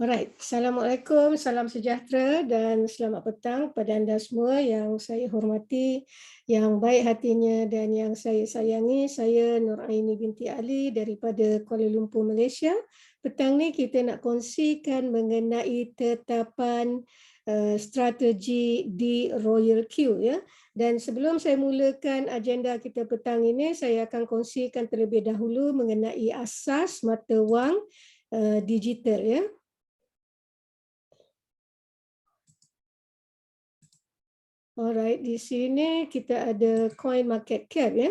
Alright, Assalamualaikum, salam sejahtera dan selamat petang kepada anda semua yang saya hormati, yang baik hatinya dan yang saya sayangi. Saya Nur Aini binti Ali daripada Kuala Lumpur, Malaysia. Petang ni kita nak kongsikan mengenai tetapan strategi di Royal Q ya. Dan sebelum saya mulakan agenda kita petang ini, saya akan kongsikan terlebih dahulu mengenai asas mata wang digital ya. Alright, di sini kita ada coin market cap ya.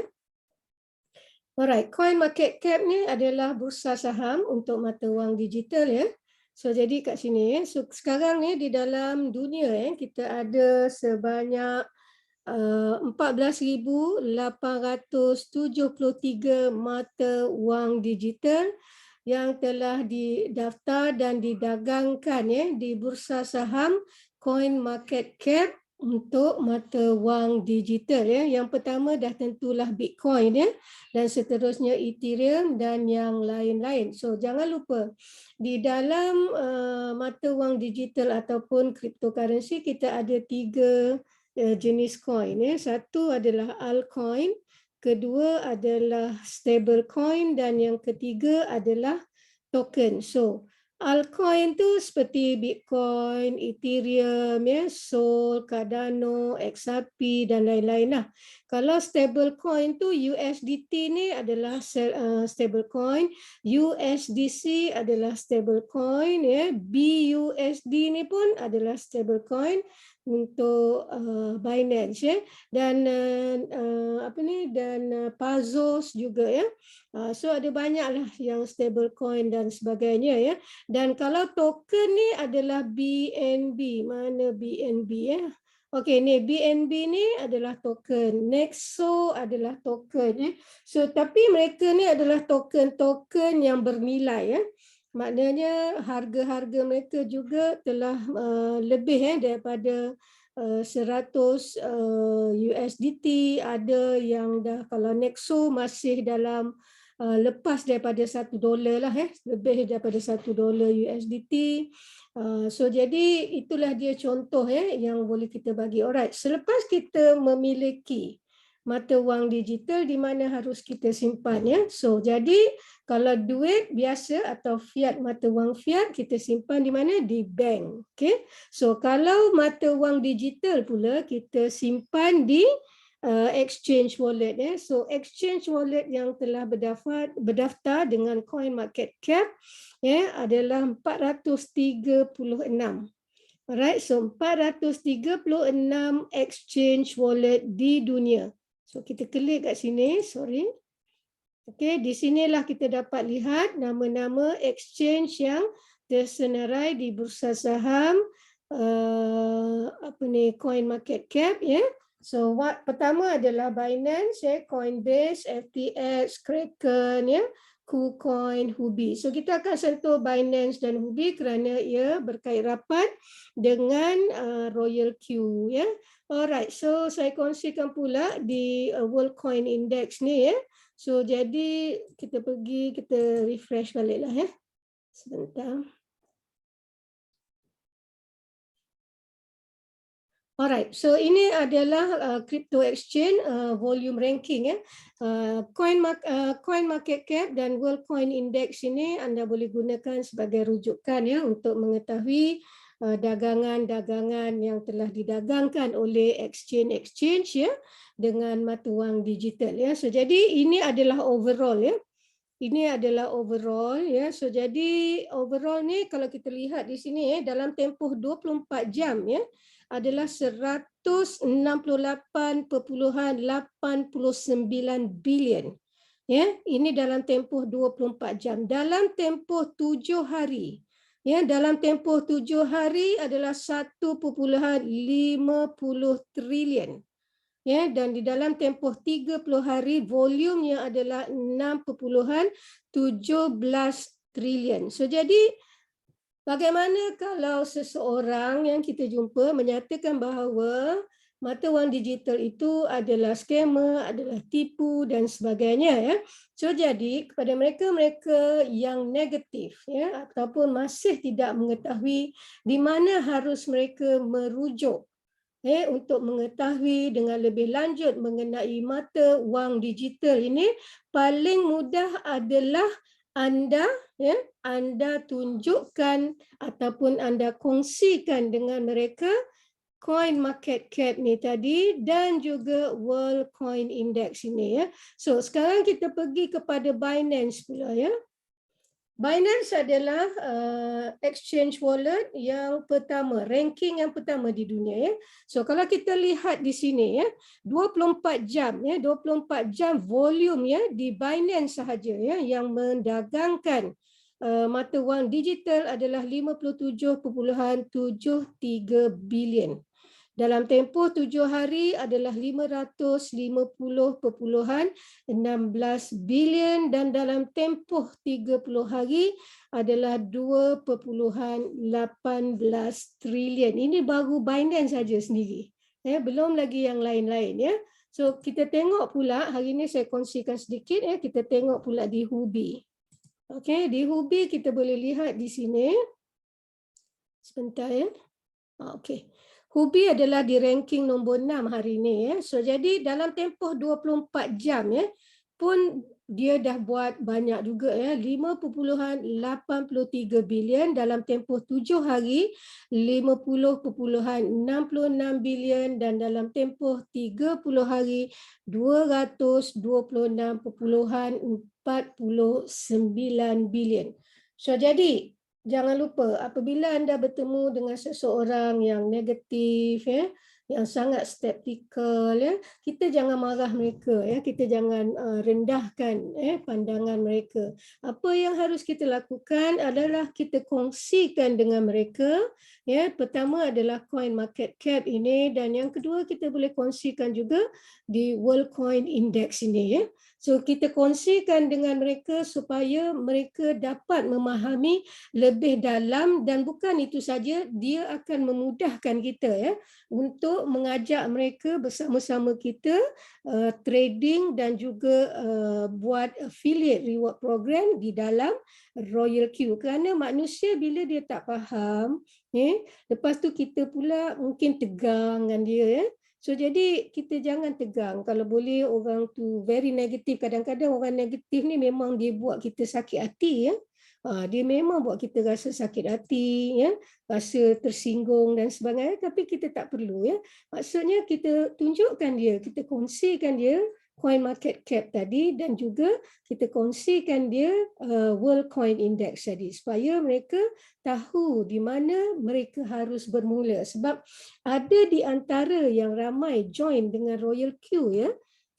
Alright, coin market cap ni adalah bursa saham untuk mata wang digital ya. So jadi kat sini ya. So sekarang ni di dalam dunia ya, kita ada sebanyak 14,873 mata wang digital yang telah didaftar dan didagangkan ya di bursa saham coin market cap untuk mata wang digital ya. Yang pertama dah tentulah Bitcoin ya, dan seterusnya Ethereum dan yang lain-lain. So jangan lupa di dalam mata wang digital ataupun cryptocurrency kita ada 3 jenis coin ya. Satu adalah altcoin, kedua adalah stable coin dan yang ketiga adalah token. So altcoin tu seperti Bitcoin, Ethereum, ya, Sol, Cardano, XRP dan lain-lain lah. Kalau stable coin tu USDT ni adalah stable coin, USDC adalah stable coin, ya, BUSD ni pun adalah stable coin untuk Binance ya, dan Pazos juga ya. So ada banyaklah yang stable coin dan sebagainya ya. Dan kalau token ni adalah BNB. Mana BNB ya? Okey, ni BNB ni adalah token. Nexo adalah token ya. So tapi mereka ni adalah token-token yang bernilai ya. Maknanya harga-harga mereka juga telah lebih daripada 100 USDT. Ada yang dah, kalau Nexo masih dalam lepas daripada $1 lah lebih daripada $1 USDT. So jadi itulah dia contoh yang boleh kita bagi. Alright, selepas kita memiliki mata wang digital di mana harus kita simpan ya. So jadi kalau duit biasa atau fiat, mata wang fiat, kita simpan di mana? Di bank. Okay. So kalau mata wang digital pula kita simpan di exchange wallet ya. So exchange wallet yang telah berdaftar dengan coin market cap ya adalah 436. Alright, so 436 exchange wallet di dunia. So kita klik kat sini, sorry. Okey, di sinilah kita dapat lihat nama-nama exchange yang tersenarai di bursa saham coin market cap ya. So pertama adalah Binance ya, Coinbase, FTX, Kraken ya, KuCoin, Huobi. So kita akan sentuh Binance dan Huobi kerana ia berkait rapat dengan Royal Q ya. Alright, so saya kongsikan pula di World Coin Index ni ya. So jadi kita pergi, kita refresh balik lah ya. Sebentar. Alright, so ini adalah crypto exchange volume ranking ya. Coin market cap dan World Coin Index ini anda boleh gunakan sebagai rujukan ya untuk mengetahui dagangan-dagangan yang telah didagangkan oleh exchange ya dengan mata wang digital ya. So jadi ini adalah overall ya. Ini adalah overall ya. So jadi overall ni kalau kita lihat di sini ya, dalam tempoh 24 jam ya adalah 168.89 bilion. Ya, ini dalam tempoh 24 jam. Dalam tempoh 7 hari. Ya, dalam tempoh 7 hari adalah 1.50 trilion. Ya, dan di dalam tempoh 30 hari volumenya adalah 6.17 trilion. So jadi bagaimana kalau seseorang yang kita jumpa menyatakan bahawa mata wang digital itu adalah scammer, adalah tipu dan sebagainya ya. So jadi kepada mereka-mereka yang negatif ya ataupun masih tidak mengetahui di mana harus mereka merujuk untuk mengetahui dengan lebih lanjut mengenai mata wang digital ini, paling mudah adalah anda anda tunjukkan ataupun anda kongsikan dengan mereka coin market cap ni tadi dan juga World Coin Index ini ya. So sekarang kita pergi kepada Binance pula ya. Binance adalah exchange wallet yang pertama, ranking yang pertama di dunia ya. So kalau kita lihat di sini ya, 24 jam ya, 24 jam volume ya di Binance sahaja ya yang mendagangkan mata wang digital adalah 57.73 bilion. Dalam tempoh 7 hari adalah 550.16 bilion dan dalam tempoh 30 hari adalah 2.18 trilion. Ini baru Binance saja sendiri. Belum lagi yang lain-lain ya. So kita tengok pula hari ini saya kongsikan sedikit ya, kita tengok pula di Huobi. Okey, di Huobi kita boleh lihat di sini. Sebentar ya. Okey. Huobi adalah di ranking nombor 6 hari ini ya. So jadi dalam tempoh 24 jam ya pun dia dah buat banyak juga ya, 5.83 bilion dalam tempoh 7 hari 50.66 bilion dan dalam tempoh 30 hari 226.49 bilion. So jadi jangan lupa apabila anda bertemu dengan seseorang yang negatif ya, yang sangat skeptikal ya, kita jangan marah mereka ya, kita jangan rendahkan pandangan mereka. Apa yang harus kita lakukan adalah kita kongsikan dengan mereka ya. Pertama adalah coin market cap ini dan yang kedua kita boleh kongsikan juga di World Coin Index ini ya. So kita kongsikan dengan mereka supaya mereka dapat memahami lebih dalam dan bukan itu saja, dia akan memudahkan kita ya untuk mengajak mereka bersama-sama kita trading dan juga buat affiliate reward program di dalam Royal Q. Kerana manusia bila dia tak faham, lepas tu kita pula mungkin tegang dengan dia ya. So jadi kita jangan tegang. Kalau boleh orang tu very negatif, kadang-kadang orang negatif ni memang dia buat kita sakit hati ya. Dia memang buat kita rasa sakit hati ya, rasa tersinggung dan sebagainya, tapi kita tak perlu ya. Maksudnya kita tunjukkan dia, kita kongsikan dia coin market cap tadi dan juga kita kongsikan dia World Coin Index tadi supaya mereka tahu di mana mereka harus bermula. Sebab ada di antara yang ramai join dengan Royal Q ya,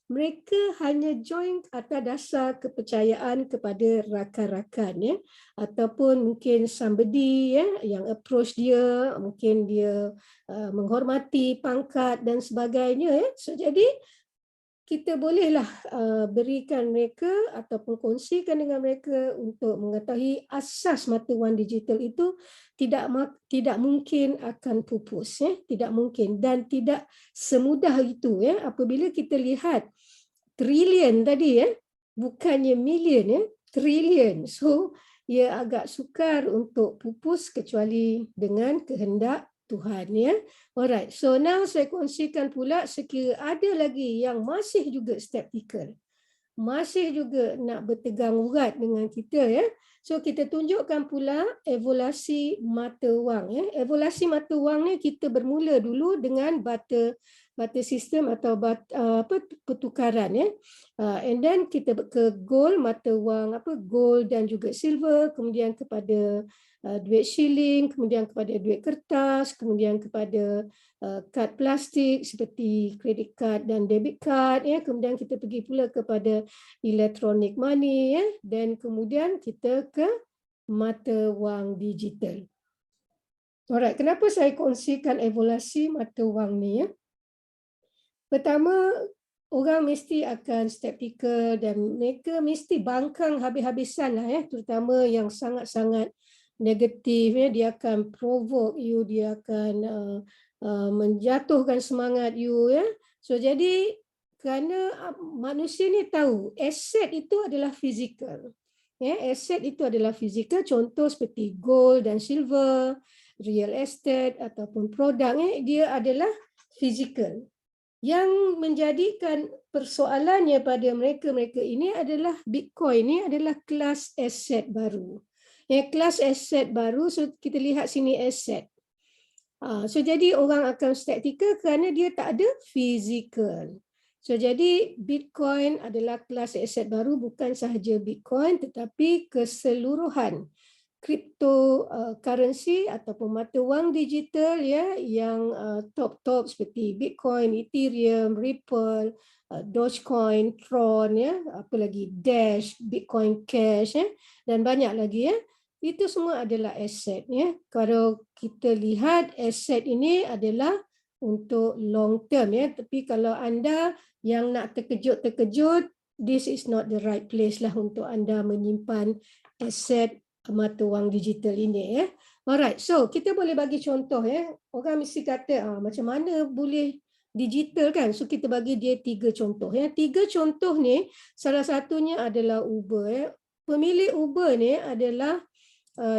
mereka hanya join atas dasar kepercayaan kepada rakan-rakan ya, ataupun mungkin somebody ya yang approach dia, mungkin dia menghormati pangkat dan sebagainya ya. So jadi kita bolehlah berikan mereka ataupun kongsikan dengan mereka untuk mengetahui asas mata wang digital itu tidak mungkin akan pupus ya, tidak mungkin dan tidak semudah itu ya. Apabila kita lihat trilion tadi ya, bukannya million ya, trilion. So ia agak sukar untuk pupus kecuali dengan kehendak Tuhan ya. Alright, so now saya kongsikan pula sekira ada lagi yang masih juga skeptikal, masih juga nak bertegang urat dengan kita ya. So kita tunjukkan pula evaluasi mata wang ya. Evaluasi mata wang ni kita bermula dulu dengan barter sistem atau pertukaran ya. And then kita ke gold, mata wang gold dan juga silver, kemudian kepada duit shilling, kemudian kepada duit kertas, kemudian kepada kad plastik seperti credit card dan debit card ya. Kemudian kita pergi pula kepada electronic money ya, dan kemudian kita ke mata wang digital. Alright, kenapa saya kongsikan evaluasi mata wang ni ya? Pertama, orang mesti akan skeptikal dan mereka mesti bangkang habis-habisan lah ya, terutama yang sangat-sangat negatif ya, dia akan provoke you, dia akan menjatuhkan semangat you, ya. So jadi kerana manusia ni tahu aset itu adalah fizikal. Ya, aset itu adalah fizikal, contoh seperti gold dan silver, real estate ataupun produk, dia adalah fizikal. Yang menjadikan persoalannya pada mereka ini adalah Bitcoin ni adalah kelas aset baru. Ya, kelas aset baru, so kita lihat sini aset. So jadi orang akan skeptikal kerana dia tak ada fizikal. So jadi Bitcoin adalah kelas aset baru, bukan sahaja Bitcoin tetapi keseluruhan cryptocurrency ataupun mata wang digital, ya, yang top seperti Bitcoin, Ethereum, Ripple, Dogecoin, Tron, ya, apa lagi, Dash, Bitcoin Cash, ya, dan banyak lagi, ya. Itu semua adalah aset, ya. Kalau kita lihat aset ini adalah untuk long term, ya. Tapi kalau anda yang nak terkejut, this is not the right place lah untuk anda menyimpan aset mata wang digital ini, ya. Alright, so kita boleh bagi contoh, ya. Orang mesti kata macam mana boleh digital, kan? So kita bagi dia 3 contoh, ya. 3 contoh ni salah satunya adalah Uber, ya. Pemilik Uber ni adalah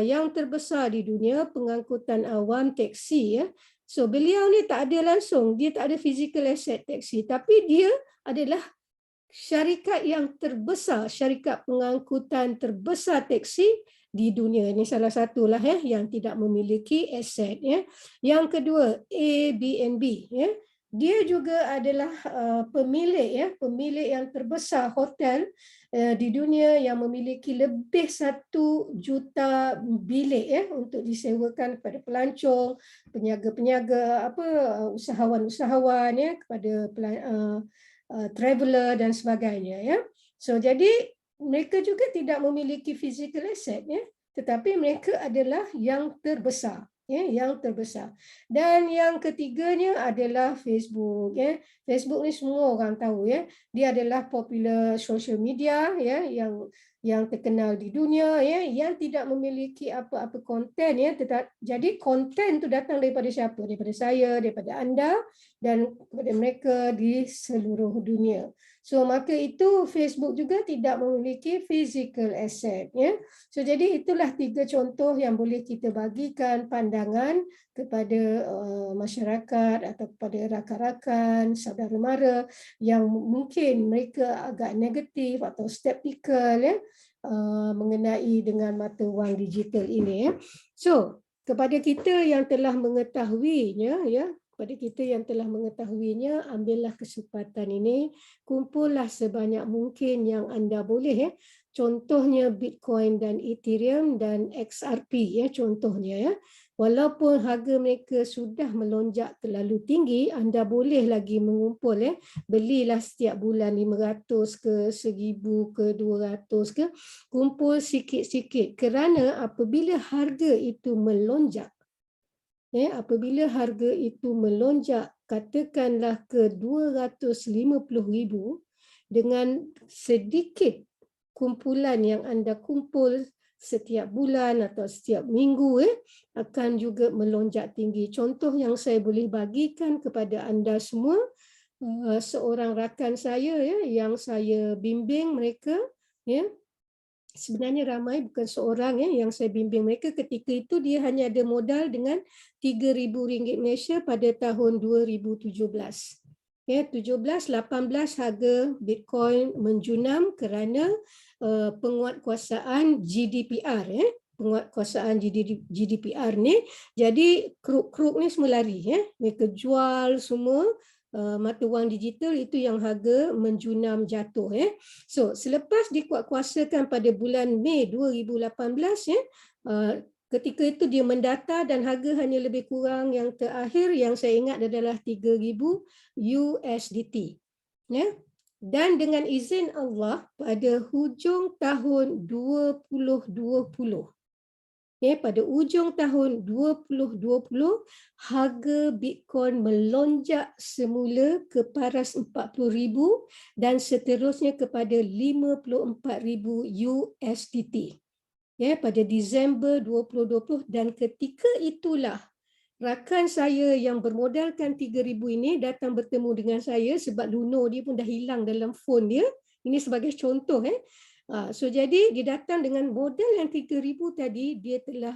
yang terbesar di dunia pengangkutan awam teksi, ya. So beliau ni tak ada langsung, dia tak ada physical asset teksi, tapi dia adalah syarikat yang terbesar, syarikat pengangkutan terbesar teksi di dunia. Ini salah satulah, ya, yang tidak memiliki aset, ya. Yang kedua, Airbnb, ya. Dia juga adalah pemilik, ya, pemilik yang terbesar hotel di dunia yang memiliki lebih 1 juta bilik, ya, untuk disewakan kepada pelancong, peniaga-peniaga, usahawan-usahawan, ya, kepada traveler dan sebagainya, ya. So jadi mereka juga tidak memiliki physical asset, ya, tetapi mereka adalah yang terbesar, ya, yang terbesar. Dan yang ketiganya adalah Facebook, ya. Facebook ni semua orang tahu, ya. Dia adalah popular social media, ya, yang terkenal di dunia, ya, yang tidak memiliki apa-apa konten, ya. Jadi konten tu datang daripada siapa? Daripada saya, daripada anda dan kepada mereka di seluruh dunia. So maka itu Facebook juga tidak memiliki physical asset, ya. So jadi itulah 3 contoh yang boleh kita bagikan pandangan kepada masyarakat atau kepada rakan-rakan, saudara mara yang mungkin mereka agak negatif atau skeptikal, ya, mengenai dengan mata wang digital ini, ya. So kepada kita yang telah mengetahuinya, ya, kepada kita yang telah mengetahuinya, ambillah kesempatan ini, kumpullah sebanyak mungkin yang anda boleh, ya. Contohnya Bitcoin dan Ethereum dan XRP, ya, contohnya, ya. Walaupun harga mereka sudah melonjak terlalu tinggi, anda boleh lagi mengumpul, ya. Belilah setiap bulan 500 ke 1000 ke 200 ke, kumpul sikit-sikit, kerana apabila harga itu melonjak, apabila harga itu melonjak, katakanlah ke 250,000, dengan sedikit kumpulan yang anda kumpul setiap bulan atau setiap minggu, akan juga melonjak tinggi. Contoh yang saya boleh bagikan kepada anda semua, seorang rakan saya, ya, yang saya bimbing mereka, ya. Sebenarnya ramai, bukan seorang, ya, yang saya bimbing mereka. Ketika itu dia hanya ada modal dengan RM3,000 Malaysia pada tahun 2017. Ya, 17, 18 harga Bitcoin menjunam kerana penguatkuasaan GDPR, ya. Penguatkuasaan GDPR ni, jadi kruk-kruk ni semua lari, ya. Mereka jual semua mata wang digital itu yang harga menjunam jatuh, ya. So selepas dikuatkuasakan pada bulan Mei 2018, ya, ketika itu dia mendata dan harga hanya lebih kurang, yang terakhir yang saya ingat adalah 3,000 USDT, ya. Dan dengan izin Allah pada hujung tahun 2020, ya, pada ujung tahun 2020, harga Bitcoin melonjak semula ke paras 40,000 dan seterusnya kepada 54,000 USDT. Ya, pada Disember 2020, dan ketika itulah rakan saya yang bermodalkan 3,000 ini datang bertemu dengan saya sebab Luno dia pun dah hilang dalam phone dia. Ini sebagai contoh. So jadi dia datang dengan modal yang 3,000 tadi, dia telah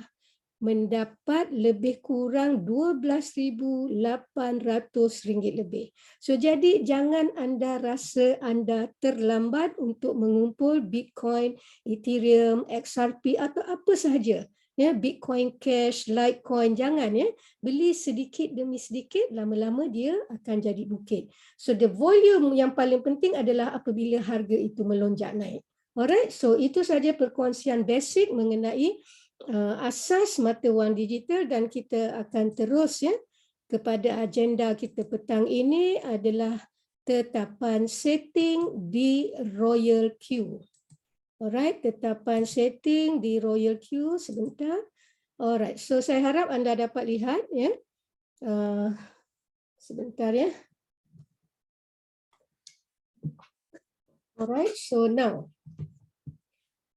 mendapat lebih kurang RM12,800 lebih. So jadi jangan anda rasa anda terlambat untuk mengumpul Bitcoin, Ethereum, XRP atau apa sahaja. Ya, Bitcoin Cash, Litecoin, jangan ya. Beli sedikit demi sedikit, lama-lama dia akan jadi bukit. So the volume yang paling penting adalah apabila harga itu melonjak naik. Alright, so itu saja perkongsian basic mengenai asas mata wang digital, dan kita akan terus ya kepada agenda kita petang ini adalah tetapan setting di Royal Q. Alright, tetapan setting di Royal Q sebentar. Alright, so saya harap anda dapat lihat ya. Sebentar ya. Alright, so now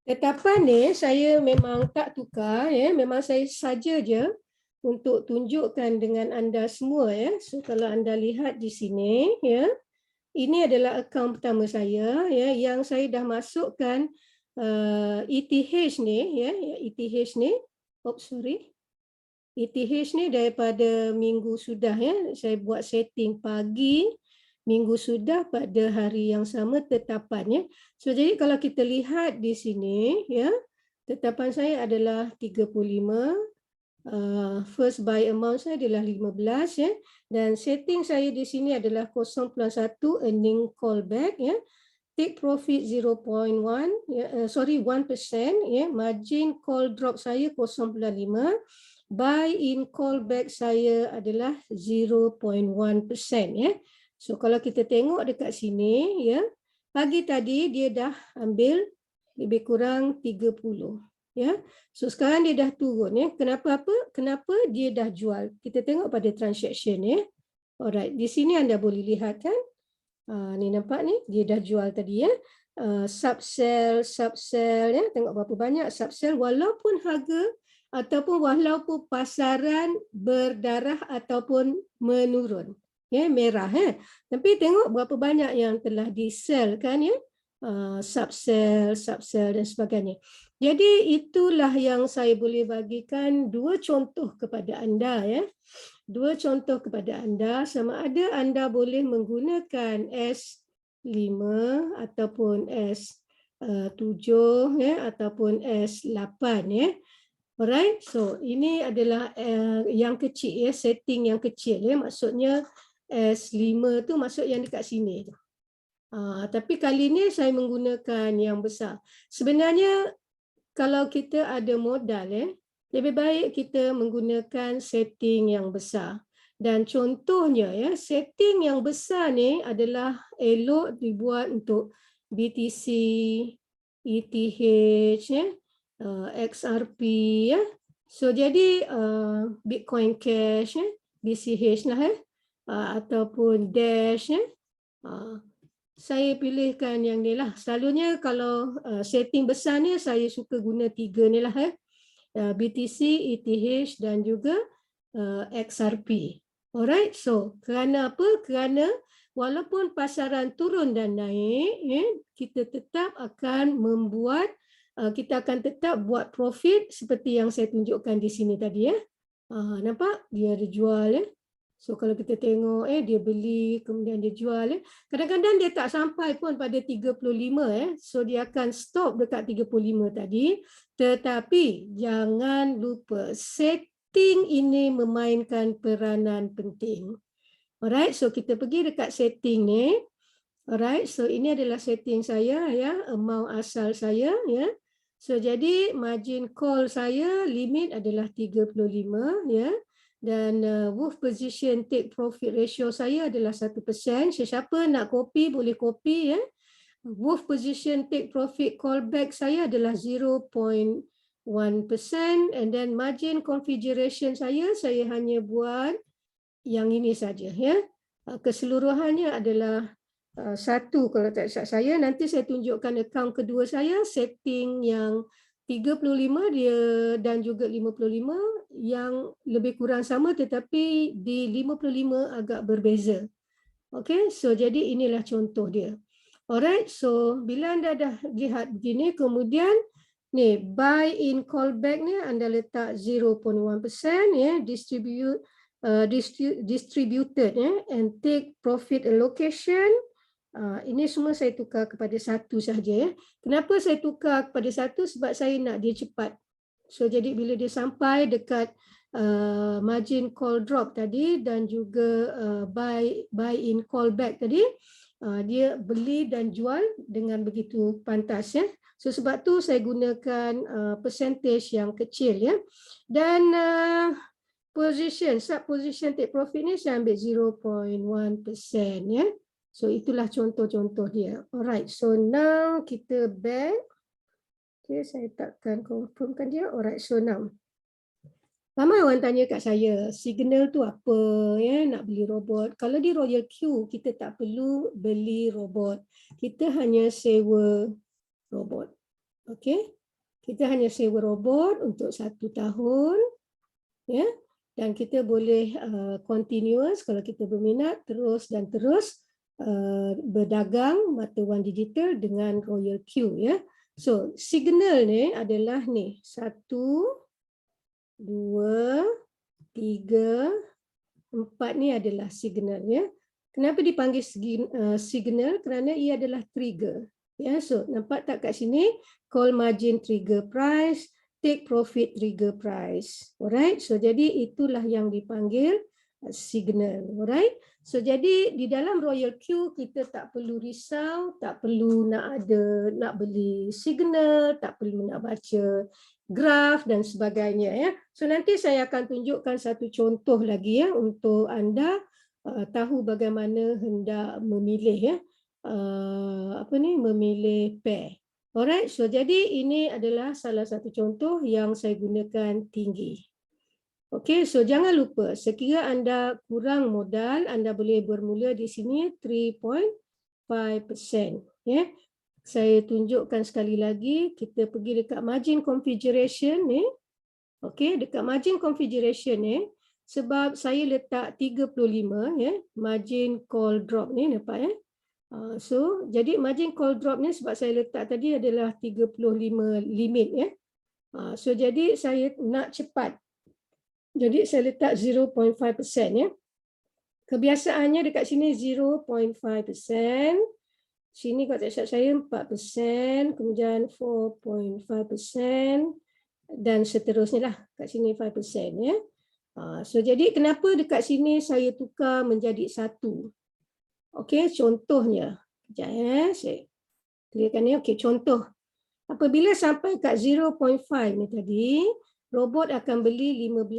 tetapan ni saya memang tak tukar ya, memang saya saja je untuk tunjukkan dengan anda semua ya. So kalau anda lihat di sini ya, ini adalah akaun pertama saya ya, yang saya dah masukkan ETH ni ya, ETH ni. ETH ni daripada minggu sudah ya, saya buat setting pagi, minggu sudah pada hari yang sama tetapannya. So jadi kalau kita lihat di sini ya, tetapan saya adalah 35, first buy amount saya adalah 15 ya, dan setting saya di sini adalah 0.1 earning callback ya. Take profit 0.1 ya, 1% ya, margin call drop saya 0.5, buy in callback saya adalah 0.1% ya. So kalau kita tengok dekat sini ya, pagi tadi dia dah ambil lebih kurang 30 ya. So sekarang dia dah turun ya. Kenapa apa? Kenapa dia dah jual? Kita tengok pada transaction ya. Alright, di sini anda boleh lihat kan? Ni nampak ni, dia dah jual tadi ya. Subsell ya, tengok berapa banyak subsell walaupun harga ataupun walaupun pasaran berdarah ataupun menurun. Ya, merah ya. Tapi tengok berapa banyak yang telah di-sell kan ya. Subsell dan sebagainya. Jadi itulah yang saya boleh bagikan dua contoh kepada anda ya. Dua contoh kepada anda, sama ada anda boleh menggunakan S5 ataupun S7 ya, ataupun S8 ya. Alright, so ini adalah yang kecil ya, setting yang kecil ya, maksudnya S5 tu maksud yang dekat sini. Tapi kali ini saya menggunakan yang besar. Sebenarnya kalau kita ada modal ya, lebih baik kita menggunakan setting yang besar. Dan contohnya ya, setting yang besar ni adalah elok dibuat untuk BTC, ETH ya, XRP ya. So jadi Bitcoin Cash ya, BCH lah ya, ataupun Dash ya. Saya pilihkan yang ni lah. Selalunya kalau setting besar ni saya suka guna 3 ni lah ya. BTC, ETH dan juga XRP. Alright, so kerana apa? Kerana walaupun pasaran turun dan naik, kita tetap akan membuat, kita akan tetap buat profit seperti yang saya tunjukkan di sini tadi ya. Nampak? Dia ada jual ya. So kalau kita tengok dia beli kemudian dia jual ya. Kadang-kadang dia tak sampai pun pada 35 ya. So dia akan stop dekat 35 tadi. Tetapi jangan lupa setting ini memainkan peranan penting. Alright, so kita pergi dekat setting ni. Alright, so ini adalah setting saya ya, amount asal saya ya. So jadi margin call saya limit adalah 35 ya. Dan wolf position take profit ratio saya adalah 1%. Sesiapa nak copy boleh copy ya. Wolf position take profit callback saya adalah 0.1%, and then margin configuration saya hanya buat yang ini saja ya. Keseluruhannya adalah 1 kalau tak silap saya. Nanti saya tunjukkan akaun kedua saya, setting yang 35 dia dan juga 55 yang lebih kurang sama, tetapi di 55 agak berbeza. Okay, so jadi inilah contoh dia. Alright, so bila anda dah lihat begini, kemudian ni buy in callback ni anda letak 0.1% ya, distributed ya, and take profit allocation. Ini semua saya tukar kepada 1 sahaja ya. Kenapa saya tukar kepada 1? Sebab saya nak dia cepat. So jadi bila dia sampai dekat margin call drop tadi dan juga buy in call back tadi, dia beli dan jual dengan begitu pantas ya. So sebab tu saya gunakan percentage yang kecil ya. Dan sub position take profit ni saya ambil 0.1% ya. So itulah contoh-contoh dia. Alright, so now kita back. Okay, saya takkan confirmkan dia. Alright, so now. Ramai orang tanya kat saya, signal tu apa ya, nak beli robot. Kalau di Royal Q, kita tak perlu beli robot. Kita hanya sewa robot. Okay, kita hanya sewa robot untuk 1 tahun. Ya, dan kita boleh continuous kalau kita berminat terus dan terus berdagang mata wang digital dengan Royal Q ya. So signal ni adalah ni 1, 2, 3, 4 ni adalah signal ya. Kenapa dipanggil signal? Kerana ia adalah trigger. Ya, so nampak tak kat sini? Call margin trigger price, take profit trigger price. Alright, so jadi itulah yang dipanggil signal. Alright, so jadi di dalam Royal Q kita tak perlu risau, tak perlu nak beli signal, tak perlu nak baca graf dan sebagainya ya. So nanti saya akan tunjukkan satu contoh lagi ya untuk anda tahu bagaimana hendak memilih ya, memilih pair. Alright, so jadi ini adalah salah satu contoh yang saya gunakan tinggi. Okey, so jangan lupa sekiranya anda kurang modal, anda boleh bermula di sini 3.5% ya. Saya tunjukkan sekali lagi, kita pergi dekat margin configuration ni. Okey, dekat margin configuration ni, sebab saya letak 35 ya, margin call drop ni nampak ya. So jadi margin call drop ni sebab saya letak tadi adalah 35 limit ya. So jadi saya nak cepat. Jadi saya letak 0.5% ya. Kebiasaannya dekat sini 0.5%. Sini kalau tak silap saya 4%, kemudian 4.5% dan seterusnya lah. Kat sini 5% ya. So jadi kenapa dekat sini saya tukar menjadi 1? Okey, contohnya. Sekejap ya, saya clearkan ni. Okey, contoh. Apabila sampai kat 0.5 ni tadi, robot akan beli 15.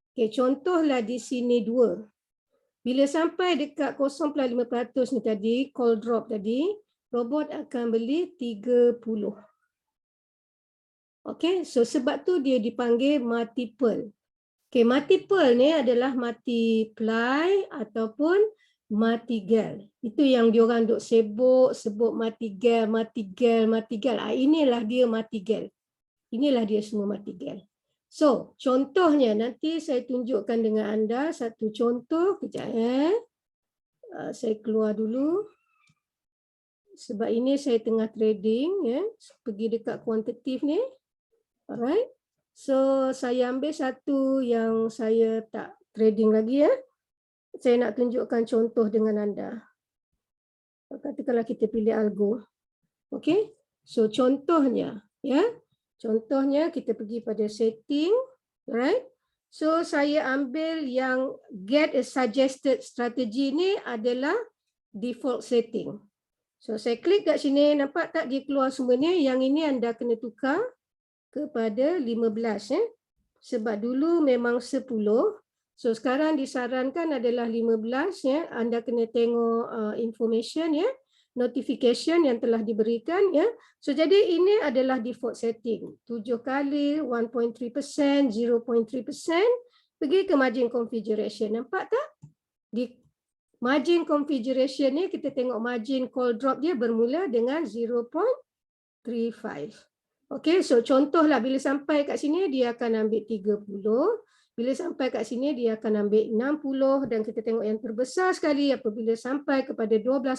Okey, contohlah di sini 2. Bila sampai dekat 0.5% ni tadi, call drop tadi, robot akan beli 30. Okey, so sebab tu dia dipanggil multiple. Okey, multiple ni adalah multiply ataupun martingale. Itu yang diorang duk sebut martingale. Inilah dia martingale. Inilah dia semua martingale. So, contohnya nanti saya tunjukkan dengan anda satu contoh. Kejap saya keluar dulu. Sebab ini saya tengah trading ya. Pergi dekat kuantitatif ni. Alright. So, saya ambil satu yang saya tak trading lagi ya. Saya nak tunjukkan contoh dengan anda. Katakanlah kita pilih algo. Okey. So contohnya ya. Contohnya kita pergi pada setting, right? So saya ambil yang get a suggested strategy ni adalah default setting. So saya klik kat sini, nampak tak dia keluar semua ni? Yang ini anda kena tukar kepada 15 ya. Sebab dulu memang 10. So sekarang disarankan adalah 15 ya. Anda kena tengok information ya, notification yang telah diberikan ya. So jadi ini adalah default setting. 7 kali 1.3%, 0.3%, pergi ke margin configuration. Nampak tak? Di margin configuration ni kita tengok margin call drop dia bermula dengan 0.35. Okey, so contohlah bila sampai kat sini dia akan ambil 30. Bila sampai kat sini dia akan ambil 60 dan kita tengok yang terbesar sekali apabila sampai kepada 12%,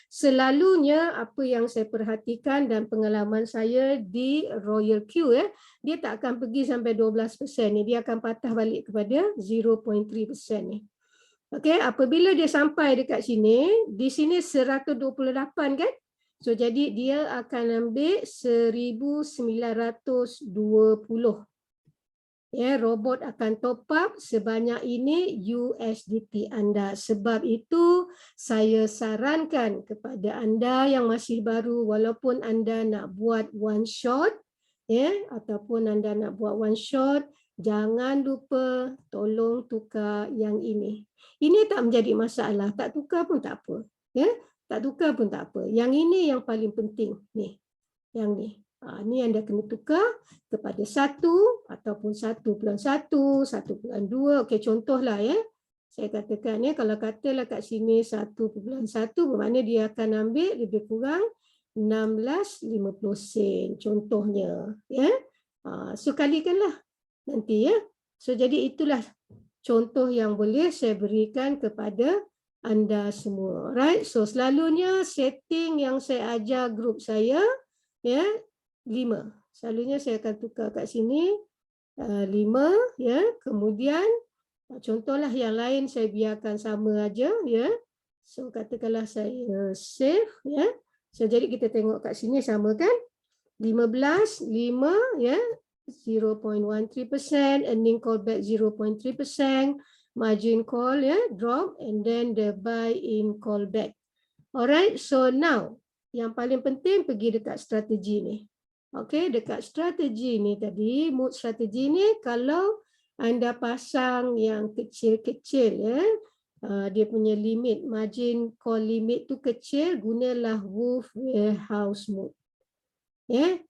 selalunya apa yang saya perhatikan dan pengalaman saya di Royal Q dia tak akan pergi sampai 12% ni, dia akan patah balik kepada 0.3% ni. Okey, apabila dia sampai dekat sini, di sini 128 kan? So jadi dia akan ambil 1920. Ya, robot akan top up sebanyak ini USDT anda. Sebab itu saya sarankan kepada anda yang masih baru, walaupun anda nak buat one shot ya, ataupun anda nak buat one shot, jangan lupa tolong tukar yang ini. Ini tak menjadi masalah, tak tukar pun tak apa. Ya, tak tukar pun tak apa. Yang ini yang paling penting nih. Yang ni. Ni anda kena tukar kepada 1 ataupun 1.1, 1.2. Okey, contohlah ya. Saya katakan ya, kalau katalah kat sini 1.1, bermakna dia akan ambil lebih kurang 16.50 sen contohnya ya. So kalikanlah nanti ya. So jadi itulah contoh yang boleh saya berikan kepada anda semua. Right? So selalunya setting yang saya ajar grup saya ya 5. Selalunya saya akan tukar kat sini 5 ya. Kemudian contohlah yang lain saya biarkan sama aja ya. So katakanlah saya save ya. So jadi kita tengok kat sini sama kan? 15 5 ya. 0.13%, earning callback 0.3%, margin call ya, drop, and then the buy in callback. Alright, so now yang paling penting pergi dekat strategi ni. Okey, dekat strategi ni tadi, mood strategi ni kalau anda pasang yang kecil-kecil ya, dia punya limit, margin call limit tu kecil, gunalah Wolf Warehouse mode. Ya.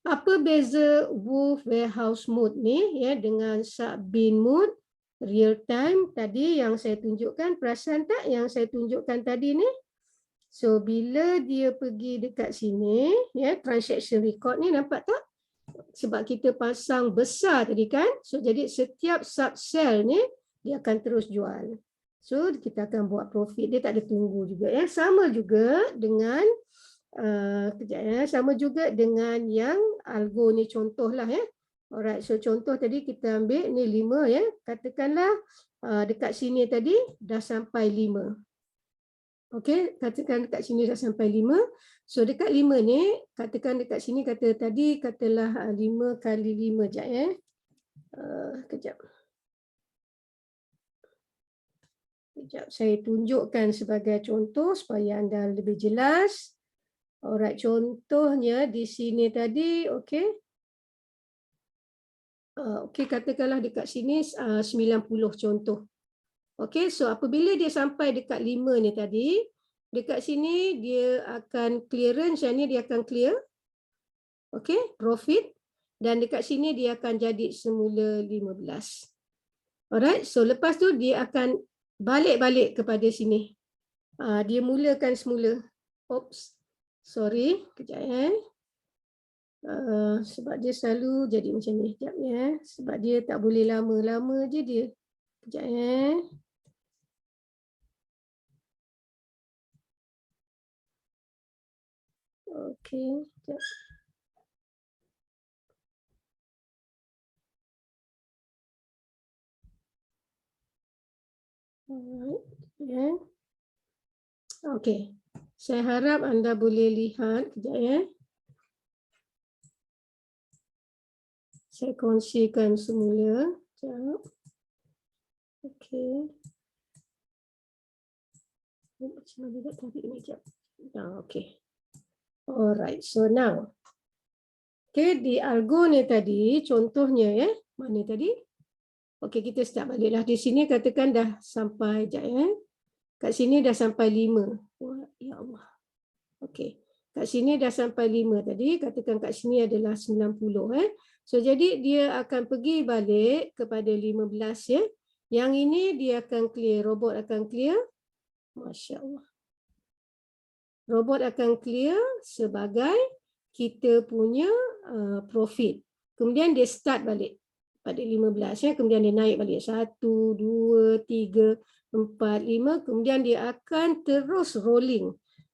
Apa beza Wolf Warehouse mode ni ya dengan Sub-Bin mode real time tadi yang saya tunjukkan, perasan tak yang saya tunjukkan tadi ni? So bila dia pergi dekat sini ya, transaction record ni nampak tak? Sebab kita pasang besar tadi kan. So jadi setiap sub sell ni dia akan terus jual. So kita akan buat profit, dia tak ada tunggu juga ya. Sama juga dengan kejap ya, sama juga dengan yang algo ni contohlah ya. Alright, so contoh tadi kita ambil ni 5 ya. Katakanlah dekat sini tadi dah sampai 5. Okey, katakan dekat sini dah sampai 5. So dekat 5 ni, katakan dekat sini kata tadi katalah 5 kali 5 jap ya. Kejap. Kejap saya tunjukkan sebagai contoh supaya anda lebih jelas. Alright, contohnya di sini tadi okey. Okey, katakanlah dekat sini 90 contoh. Okey, so apabila dia sampai dekat 5 ni tadi, dekat sini dia akan clearance, yang ni dia akan clear. Okey, profit. Dan dekat sini dia akan jadi semula 15. Alright, so lepas tu dia akan balik-balik kepada sini. Dia mulakan semula. Oops, sorry, kejap ya. Sebab dia selalu jadi macam ni. Kejap ya. Sebab dia tak boleh lama-lama je dia. Kejap ya. Okey, sekejap. Alright, ya. Okey. Saya harap anda boleh lihat, kejap ya. Saya kongsikan semula. Sekejap. Okey. Macam mana dia tarik ni, sekejap. Okey. Alright, so now. Okey, di algo ni tadi, contohnya ya, mana tadi? Okey, kita start baliklah. Di sini katakan dah sampai, sekejap ya. Kat sini dah sampai 5. Ya Allah. Okey. Kat sini dah sampai 5 tadi, katakan kat sini adalah 90 . So jadi dia akan pergi balik kepada 15 ya. Yang ini dia akan clear, robot akan clear. Masya-Allah. Robot akan clear sebagai kita punya profit. Kemudian dia start balik pada 15 ya, kemudian dia naik balik 1, 2, 3, 4, 5, kemudian dia akan terus rolling.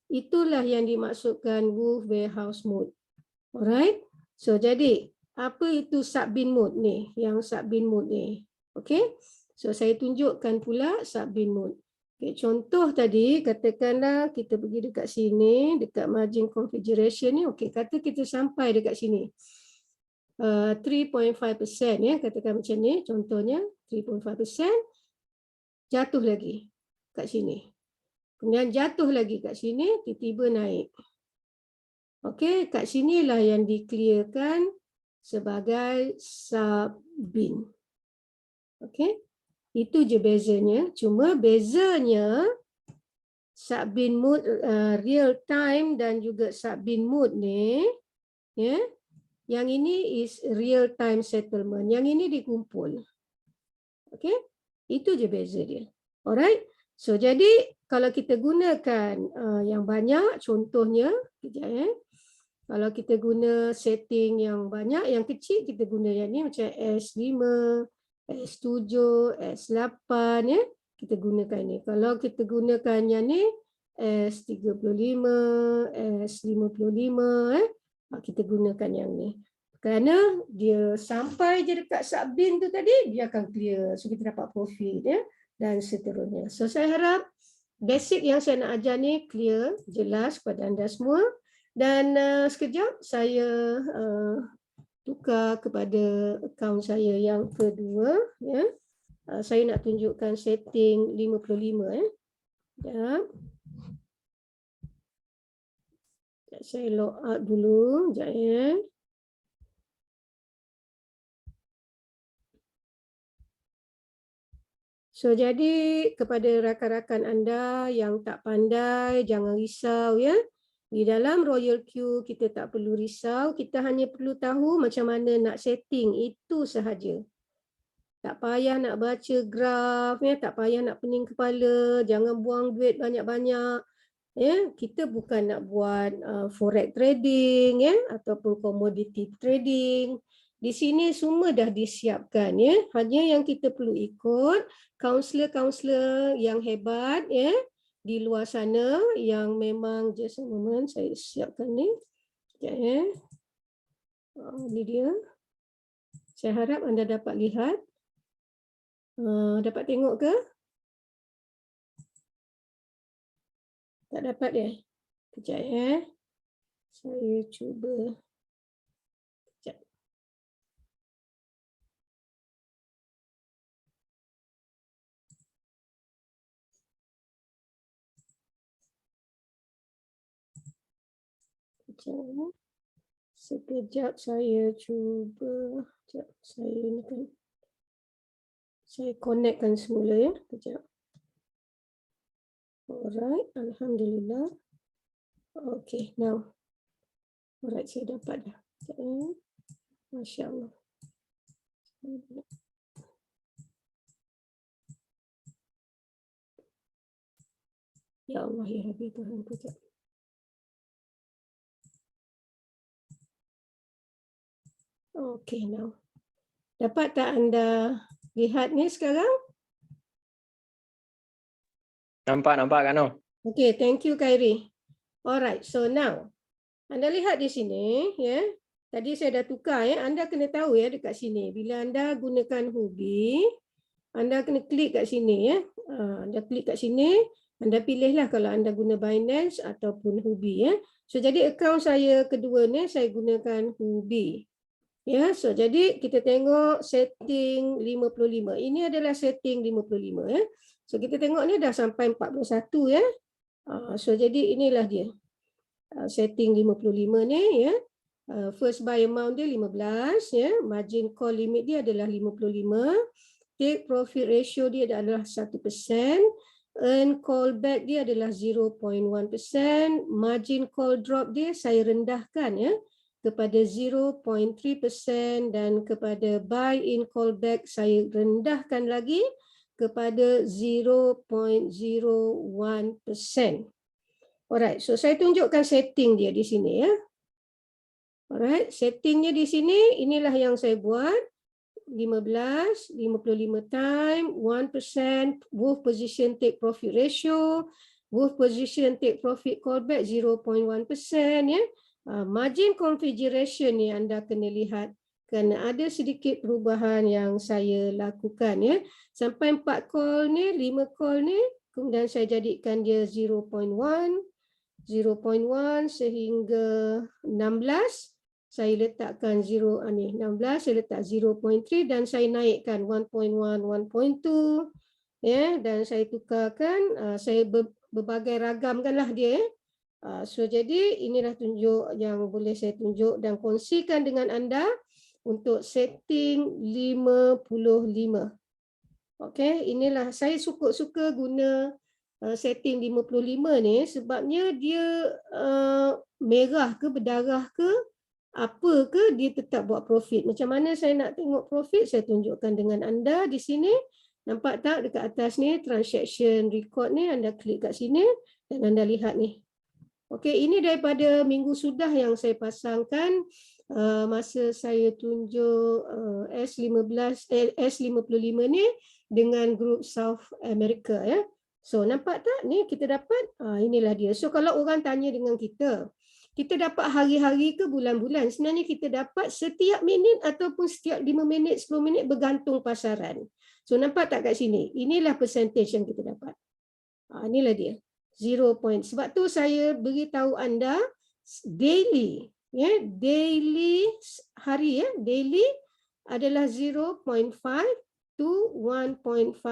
Itulah yang dimaksudkan Wolf Warehouse Mode. Alright. So jadi apa itu sub-bin mode ni? Yang sub-bin mode ni. Okay. So saya tunjukkan pula sub-bin mode. Okay, contoh tadi katakanlah kita pergi dekat sini, dekat margin configuration ni. Okay, kata kita sampai dekat sini. 3.5% ya, katakan macam ni. Contohnya 3.5%. Jatuh lagi kat sini. Kemudian jatuh lagi kat sini, tiba-tiba naik. Okey, kat sinilah yang di-clearkan sebagai sub-bin. Okey, itu je bezanya. Cuma bezanya sub-bin mode real time dan juga sub-bin mode ni, ya, yang ini is real time settlement. Yang ini dikumpul. Okey, itu je beza dia. Alright, so jadi kalau kita gunakan yang banyak, contohnya, kejap ya. Kalau kita guna setting yang banyak, yang kecil kita guna yang ni macam S5, S7, S8 ya. Kita gunakan ni. Kalau kita gunakan yang ni S35, S55 kita gunakan yang ni. Kerana dia sampai je dekat sub-bin tu tadi, dia akan clear. So kita dapat profit ya dan seterusnya. So saya harap basic yang saya nak ajar ni clear, jelas kepada anda semua. Dan sekejap saya tukar kepada akaun saya yang kedua ya. Saya nak tunjukkan setting 55 ya. Sekejap. Saya log out dulu, sekejap ya. So jadi kepada rakan-rakan anda yang tak pandai, jangan risau ya. Di dalam Royal Queue kita tak perlu risau, kita hanya perlu tahu macam mana nak setting, itu sahaja. Tak payah nak baca graf, ya, tak payah nak pening kepala, jangan buang duit banyak-banyak. Ya, kita bukan nak buat forex trading ya ataupun commodity trading. Di sini semua dah disiapkan ya. Hanya yang kita perlu ikut kaunselor-kaunselor yang hebat ya. Di luar sana yang memang, just a moment, saya siapkan ni. Sekejap ya. Ini dia. Saya harap anda dapat lihat. Dapat tengok ke? Tak dapat ya? Sekejap ya. Saya cuba. Sekejap. Sekejap saya cuba. Sekejap saya ni kan. Saya connectkan semula ya. Sekejap. Alright, alhamdulillah. Okay, now. Alright, saya dapat dah. Sekejap. Masya Allah. Ya Allah, ya Rabbi Tuhan. Sekejap. Okay, now. Dapat tak anda lihat ni sekarang? Nampak Kak Noh. Okay, thank you Khairi. Alright, so now. Anda lihat di sini, ya. Tadi saya dah tukar ya. Anda kena tahu ya dekat sini. Bila anda gunakan Huobi, anda kena klik kat sini ya. Anda klik kat sini, anda pilihlah kalau anda guna Binance ataupun Huobi ya. So jadi akaun saya kedua ni saya gunakan Huobi. Ya, so jadi kita tengok setting 55. Ini adalah setting 55 ya. So kita tengok ni dah sampai 41 ya. So jadi inilah dia. Setting 55 ni ya. First buy amount dia 15 ya. Margin call limit dia adalah 55. Take profit ratio dia adalah 1%. Earn call back dia adalah 0.1%. Margin call drop dia saya rendahkan ya kepada 0.3% dan kepada buy in call back saya rendahkan lagi kepada 0.01%. Alright, so saya tunjukkan setting dia di sini ya. Alright, settingnya di sini inilah yang saya buat. 15, 55 time, 1%, wolf position take profit ratio, wolf position take profit callback 0.1%, ya. Margin configuration ni anda kena lihat kerana ada sedikit perubahan yang saya lakukan, ya. Sampai 4 call ni, 5 call ni, kemudian saya jadikan dia 0.1 sehingga 16. Saya letakkan 16, saya letak 0.3 dan saya naikkan 1.1, 1.2, ya, dan saya tukarkan, saya berbagai ragamkanlah dia. So jadi inilah tunjuk yang boleh saya tunjuk dan kongsikan dengan anda untuk setting 55. Okey, inilah saya suka guna setting 55 ni sebabnya dia merah ke berdarah ke apa ke dia tetap buat profit. Macam mana saya nak tengok profit, saya tunjukkan dengan anda di sini. Nampak tak dekat atas ni transaction record ni, anda klik kat sini dan anda lihat ni. Okey, ini daripada minggu sudah yang saya pasangkan masa saya tunjuk S55 ni dengan grup South America, ya. So nampak tak ni kita dapat inilah dia. So kalau orang tanya dengan kita dapat hari-hari ke bulan-bulan, sebenarnya kita dapat setiap minit ataupun setiap 5 minit, 10 minit bergantung pasaran. So nampak tak kat sini? Inilah percentage yang kita dapat. Inilah dia. 0. Sebab tu saya beritahu anda daily, ya, daily hari, ya, daily adalah 0.5 to 1.5%.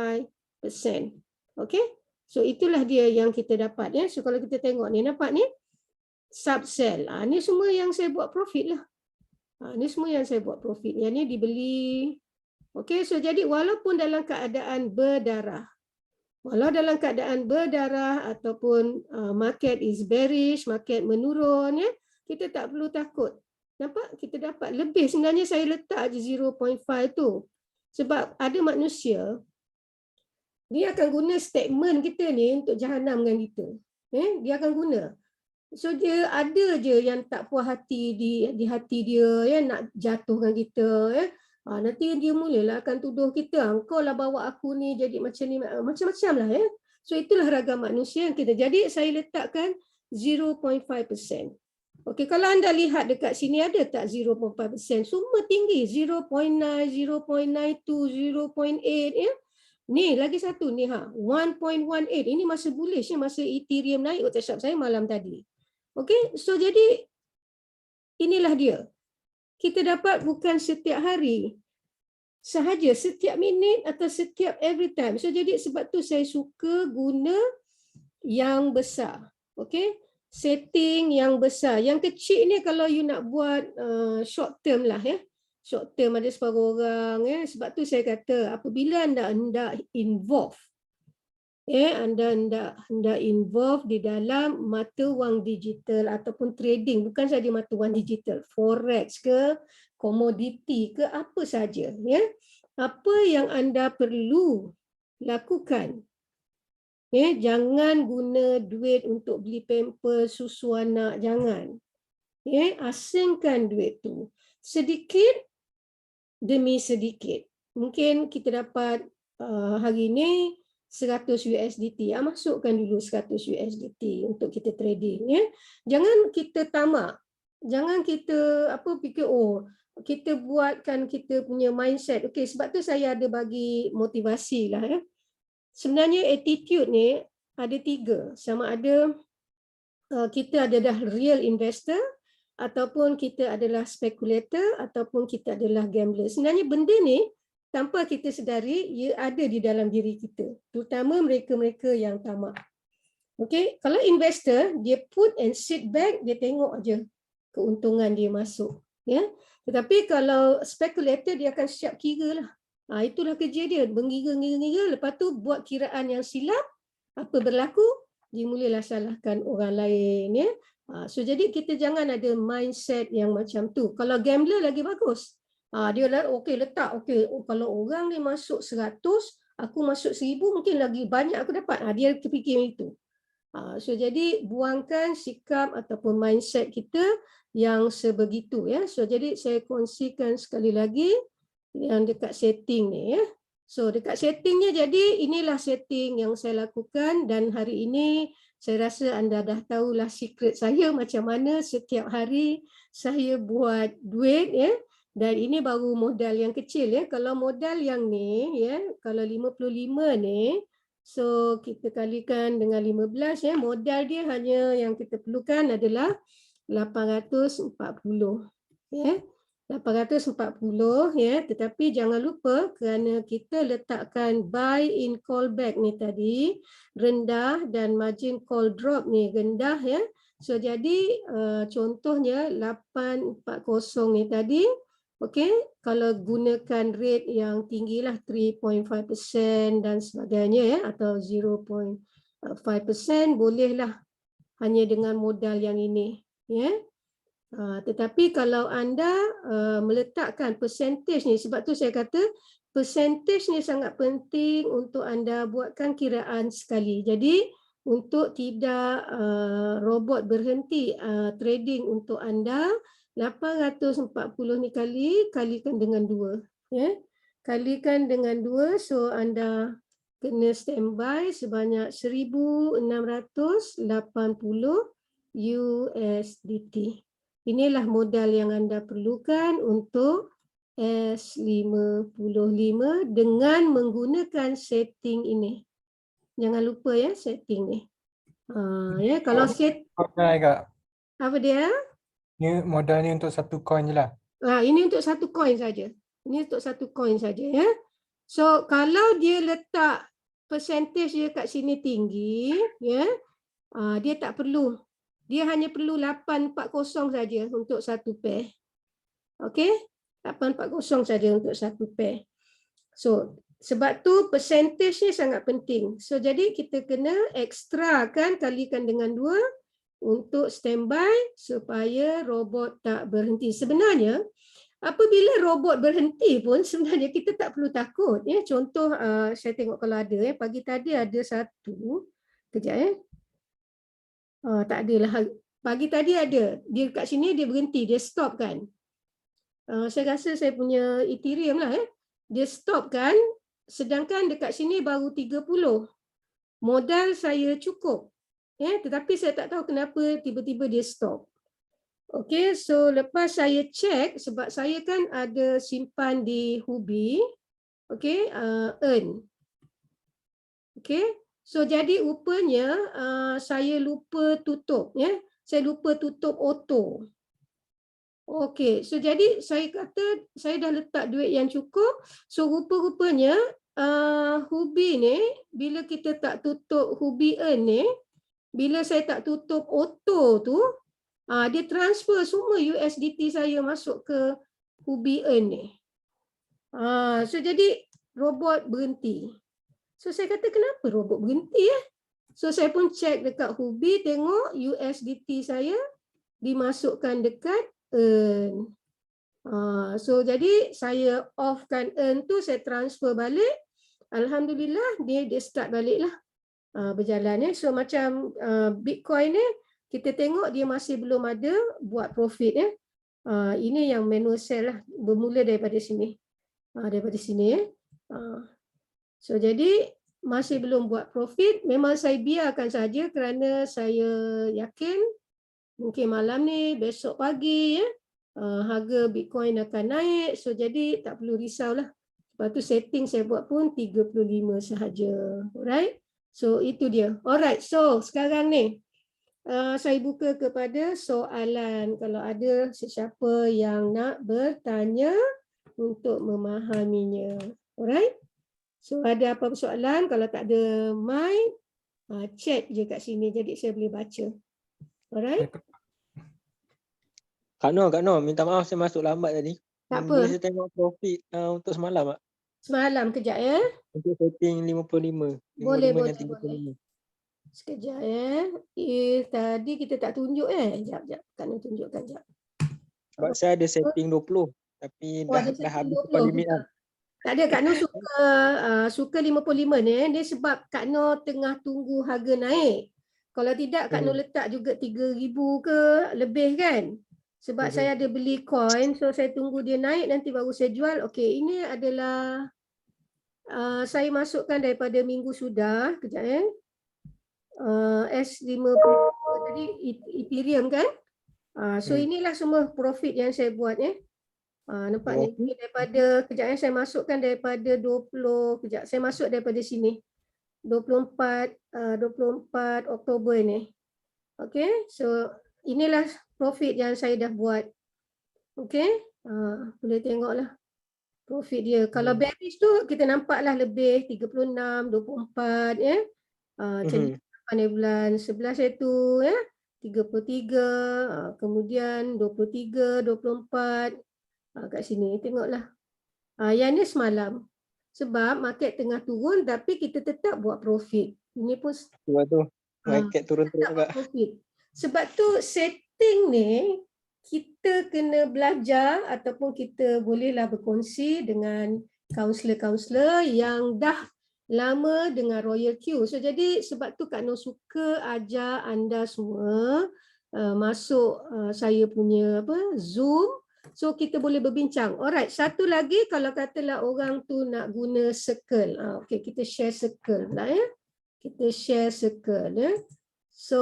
Okey? So itulah dia yang kita dapat, ya. So kalau kita tengok ni, nampak ni? Subsell. Ni semua yang saya buat profit lah. Ni semua yang saya buat profit. Yang ni dibeli. Okey, so jadi walaupun dalam keadaan berdarah, ataupun market is bearish, market menurun, ya, kita tak perlu takut. Nampak? Kita dapat lebih. Sebenarnya saya letak je 0.5 tu. Sebab ada manusia, dia akan guna statement kita ni untuk jahanamkan kita. Dia akan guna. So dia ada je yang tak puas hati di hati dia, ya, nak jatuhkan kita, ya. Nanti dia mulalah akan tuduh kita, engkau lah bawa aku ni jadi macam ni, macam-macam lah, ya. So itulah ragam manusia yang kita. Jadi saya letakkan 0.5%. Okey, kalau anda lihat dekat sini ada tak 0.5%? Semua tinggi, 0.9, 0.92, 0.8, ya. Ni lagi satu ni 1.18. Ini masa bullish, masa Ethereum naik WhatsApp saya malam tadi. Okey, so jadi inilah dia. Kita dapat bukan setiap hari sahaja, setiap minit atau setiap every time. So jadi sebab tu saya suka guna yang besar. Okey, setting yang besar. Yang kecil ni kalau you nak buat short term lah, ya. Short term ada separuh orang, ya. Sebab tu saya kata apabila anda hendak involve, anda hendak involve di dalam mata wang digital ataupun trading, bukan saja mata wang digital, forex ke, komoditi ke, apa saja, ya. Apa yang anda perlu lakukan, ya, jangan guna duit untuk beli pamper, susu anak, jangan. Ya, asingkan duit tu sedikit demi sedikit. Mungkin kita dapat hari ini 100 USDT. Masukkan dulu 100 USDT untuk kita trading, ya. Jangan kita tamak. Jangan kita fikir kita buatkan kita punya mindset. Okey, sebab tu saya ada bagi motivasi lah, ya. Sebenarnya attitude ni ada 3. Sama ada kita adalah real investor, ataupun kita adalah spekulator, ataupun kita adalah gambler. Sebenarnya benda ni tanpa kita sedari, ia ada di dalam diri kita. Terutama mereka-mereka yang tamak. Okey, kalau investor, dia put and sit back, dia tengok aja keuntungan dia masuk. Ya. Tetapi kalau spekulator, dia akan siap kira lah. Itulah kerja dia, mengira-ngira, lepas tu buat kiraan yang silap, apa berlaku, dia mulalah salahkan orang lain. Ya. So jadi kita jangan ada mindset yang macam tu. Kalau gambler lagi bagus. Dia letak, kalau orang ni masuk 100, aku masuk 1000, mungkin lagi banyak aku dapat. Dia terfikir itu. So jadi buangkan sikap ataupun mindset kita yang sebegitu ya. So jadi saya kongsikan sekali lagi yang dekat setting ni ya. So dekat settingnya, jadi inilah setting yang saya lakukan, dan hari ini saya rasa anda dah tahulah secret saya macam mana setiap hari saya buat duit ya. Dan ini baru modal yang kecil ya. Kalau modal yang ni ya, kalau 55 ni, so kita kalikan dengan 15 ya, modal dia hanya yang kita perlukan adalah 840 ya. 840 ya, tetapi jangan lupa kerana kita letakkan buy in call back ni tadi rendah dan margin call drop ni rendah ya. So jadi contohnya 840 ni tadi, okey, kalau gunakan rate yang tinggilah 3.5% dan sebagainya ya, atau 0.5%, bolehlah hanya dengan modal yang ini ya. Tetapi kalau anda meletakkan percentage ni, sebab tu saya kata percentage ni sangat penting untuk anda buatkan kiraan sekali. Jadi untuk tidak robot berhenti trading untuk anda, 840 ni kalikan dengan 2 ya. Kalikan dengan 2, so anda kena standby sebanyak 1680 USDT. Inilah modal yang anda perlukan untuk S55 dengan menggunakan setting ini. Jangan lupa ya setting ni. Ya, kalau set apa dia? Ni modal ni untuk satu coin je lah. Ini untuk satu coin saja. Ini untuk satu coin saja ya. So kalau dia letak percentage dia kat sini tinggi ya, dia tak perlu. Dia hanya perlu 840 saja untuk satu pair. Okey? 840 saja untuk satu pair. So, sebab tu percentage ni sangat penting. So, jadi kita kena extra kan, kalikan dengan 2 untuk standby supaya robot tak berhenti. Sebenarnya, apabila robot berhenti pun sebenarnya kita tak perlu takut. Ya. Contoh, saya tengok kalau ada. Pagi tadi ada satu. Kejap ya. Tak adalah. Pagi tadi ada. Dia kat sini dia berhenti, dia stop kan. Saya rasa saya punya Ethereum lah. Dia stop kan. Sedangkan dekat sini baru 30. Modal saya cukup. Tetapi saya tak tahu kenapa tiba-tiba dia stop. Okey, so lepas saya check, sebab saya kan ada simpan di Huobi. Okey, earn. Okey. So jadi rupanya saya lupa tutup ya. Saya lupa tutup auto. Okey, so jadi saya kata saya dah letak duit yang cukup. So rupa-rupanya Huobi ni bila kita tak tutup Huobi Earn ni, bila saya tak tutup auto tu, dia transfer semua USDT saya masuk ke Huobi Earn ni. So jadi robot berhenti. So saya kata kenapa robot berhenti ya? So saya pun check dekat Huobi, tengok USDT saya dimasukkan dekat earn. So jadi saya offkan earn tu, saya transfer balik. Alhamdulillah dia start balik lah berjalan ya. So macam Bitcoin ni kita tengok dia masih belum ada buat profit ya. Ini yang manual sell lah, bermula daripada sini. Daripada sini ya. So jadi masih belum buat profit, memang saya biarkan saja kerana saya yakin mungkin malam ni, besok pagi ya, harga Bitcoin akan naik. So jadi tak perlu risaulah. Lepas tu setting saya buat pun 35 sahaja. Alright. So itu dia. Alright. So sekarang ni saya buka kepada soalan. Kalau ada sesiapa yang nak bertanya untuk memahaminya. Alright. So ada apa soalan? Kalau tak ada mic, chat je kat sini. Jadi saya boleh baca. Alright? Kak Noh, minta maaf saya masuk lambat tadi. Tak apa. Boleh saya tengok profit untuk semalam tak? Semalam kejap ya. Untuk setting 55. Boleh. dengan 35. Sekejap ya. Tadi kita tak tunjuk Sekejap. Kak Noh tunjukkan sekejap. Sebab saya ada setting 20. Tapi dah habis depan limit lah. Tak ada, Kak Noh suka 55 ni. Dia sebab Kak Noh tengah tunggu harga naik. Kalau tidak, Kak Noh letak juga 3,000 ke lebih kan. Sebab saya ada beli coin, so saya tunggu dia naik nanti baru saya jual. Okey, ini adalah saya masukkan daripada minggu sudah, kejap S50 tadi Ethereum kan? So inilah semua profit yang saya buat nampak ni ini daripada kejap saya masukkan daripada 20 kejap saya masuk daripada sini 24 Oktober ni. Okey, so inilah profit yang saya dah buat. Okey, boleh tengoklah profit dia. Kalau bearish tu kita nampaklah lebih 36, 24 macam ni 8 bulan 11 itu 33, kemudian 23, 24 kat sini tengoklah. Yang ni semalam. Sebab market tengah turun tapi kita tetap buat profit. Ini pun Sebab tu market turun juga. Sebab tu setting ni kita kena belajar ataupun kita bolehlah berkongsi dengan kaunselor-kaunselor yang dah lama dengan Royal Q. So jadi sebab tu Kak Noh suka ajar anda semua masuk saya punya Zoom. So kita boleh berbincang. Alright, satu lagi kalau katalah orang tu nak guna circle. Okay, kita share circle pula Kita share circle So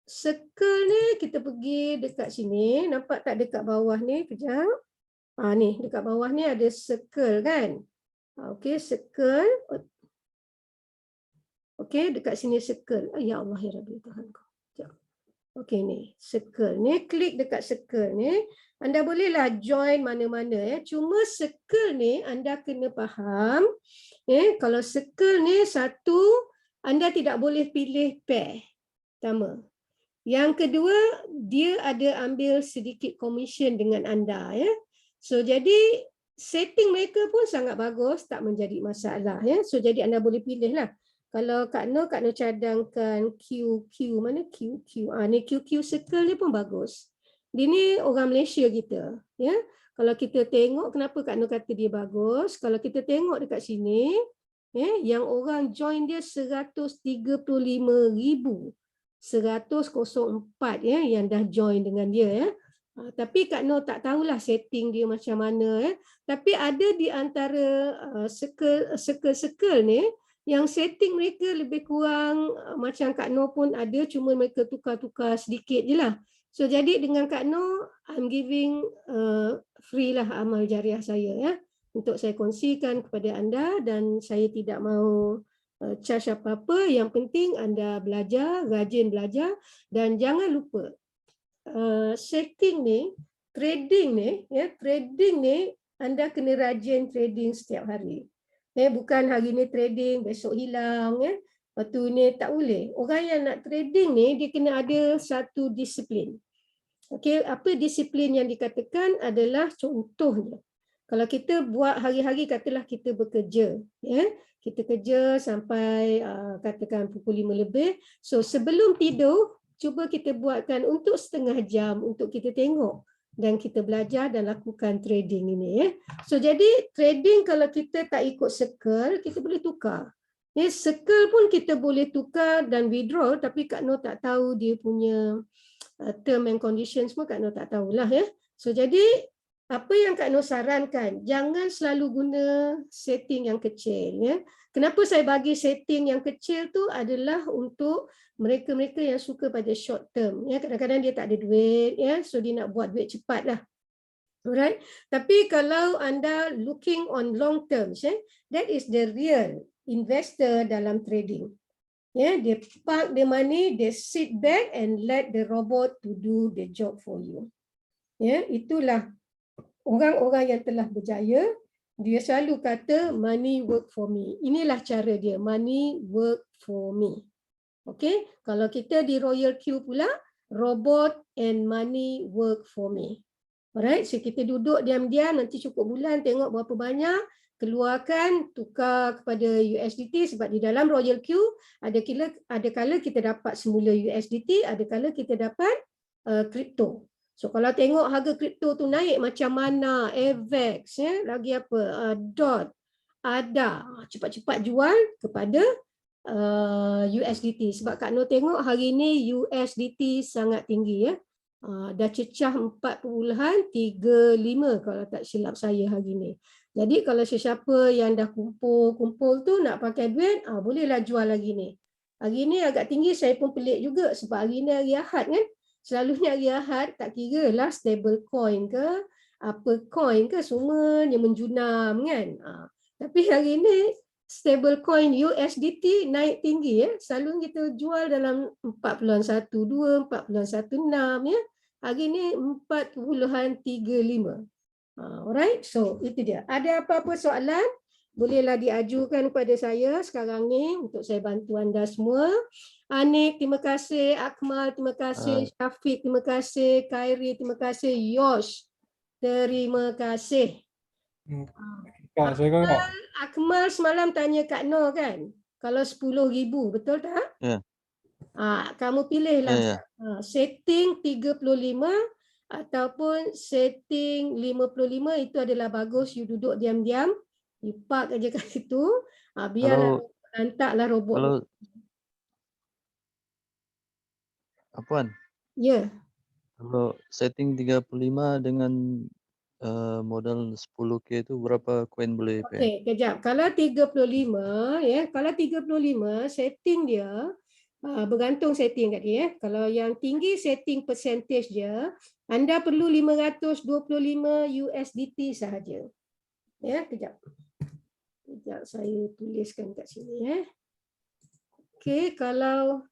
circle ni kita pergi dekat sini. Nampak tak dekat bawah ni? Kejap. Ni dekat bawah ni ada circle kan? Okay, circle. Okay, dekat sini circle. Ya Allah ya Rabbi Tuhanku. Okey ni, circle ni, klik dekat circle ni, anda bolehlah join mana-mana Cuma circle ni anda kena faham, kalau circle ni satu, anda tidak boleh pilih pair. Pertama. Yang kedua, dia ada ambil sedikit commission dengan anda So jadi setting mereka pun sangat bagus, tak menjadi masalah So jadi anda boleh pilihlah. Kalau Kak Noh cadangkan QQ, mana QQ? Ni QQ circle ni pun bagus. Dia ni orang Malaysia kita. Kalau kita tengok kenapa Kak Noh kata dia bagus, kalau kita tengok dekat sini, yang orang join dia 135,104 yang dah join dengan dia. Tapi Kak Noh tak tahulah setting dia macam mana. Tapi ada di antara circle ni, yang setting mereka lebih kurang macam Kak Noh pun ada, cuma mereka tukar-tukar sedikit je lah. So jadi dengan Kak Noh, I'm giving free lah amal jariah saya untuk saya kongsikan kepada anda dan saya tidak mau charge apa-apa. Yang penting anda belajar, rajin belajar dan jangan lupa setting ni, trading ni anda kena rajin trading setiap hari. Bukan hari ni trading, besok hilang. Lepas tu ni tak boleh. Orang yang nak trading ni, dia kena ada satu disiplin. Okay, apa disiplin yang dikatakan adalah contohnya. Kalau kita buat hari-hari, katalah kita bekerja. Kita kerja sampai katakan pukul 5 lebih. So sebelum tidur, cuba kita buatkan untuk setengah jam untuk kita tengok. Dan kita belajar dan lakukan trading ini. So jadi trading kalau kita tak ikut circle, kita boleh tukar. Circle pun kita boleh tukar dan withdraw, tapi Kak Noh tak tahu dia punya term and conditions semua Kak Noh tak tahulah. So jadi apa yang Kak Noh sarankan, jangan selalu guna setting yang kecil. Kenapa saya bagi setting yang kecil tu adalah untuk mereka-mereka yang suka pada short term. Kadang-kadang dia tak ada duit, so dia nak buat duit cepat lah. Alright. Tapi kalau anda looking on long term, that is the real investor dalam trading. Dia park the money, they sit back and let the robot to do the job for you. Itulah orang-orang yang telah berjaya. Dia selalu kata money work for me. Inilah cara dia, money work for me. Okay, kalau kita di Royal Q pula, robot and money work for me. Alright, so kita duduk diam-diam, nanti cukup bulan tengok berapa banyak, keluarkan, tukar kepada USDT sebab di dalam Royal Q ada kala kita dapat semula USDT, ada kala kita dapat kripto. So kalau tengok harga kripto tu naik macam mana, AVAX, lagi apa, DOT, ADA, cepat-cepat jual kepada USDT sebab Kak Noh tengok hari ni USDT sangat tinggi dah cecah 4.35 kalau tak silap saya hari ni. Jadi kalau sesiapa yang dah kumpul tu nak pakai duit, bolehlah jual lagi ni. Hari ni agak tinggi, saya pun pelik juga sebab hari ni hari Ahad kan. Selalunya hari Ahad tak kira lah stable coin ke, apa coin ke, semuanya menjunam kan. Tapi hari ni stable coin USDT naik tinggi ya. Selalu kita jual dalam 4.12, 4.16 ya. Hari ni 4.35. Alright, so itu dia. Ada apa-apa soalan? Bolehlah diajukan kepada saya sekarang ni untuk saya bantu anda semua. Anik, terima kasih. Akmal, terima kasih. Syafiq, terima kasih. Khairi, terima kasih. Yosh, terima kasih. Akmal semalam tanya Kak Noh kan? Kalau 10,000, betul tak? Ya. Kamu pilihlah setting 35 ataupun setting 55, itu adalah bagus. You duduk diam-diam, you park aja kat situ, biarlah lantaklah robot. Kalau Puan, ya. Kalau setting 35 dengan modal 10K itu berapa koin boleh pakai? Okey, kejap. Kalau 35 ya, kalau 35 setting dia bergantung setting kat dia ya. Kalau yang tinggi setting percentage dia, anda perlu 525 USDT sahaja. Ya, kejap. Kejap saya tuliskan kat sini ya. Okey, kalau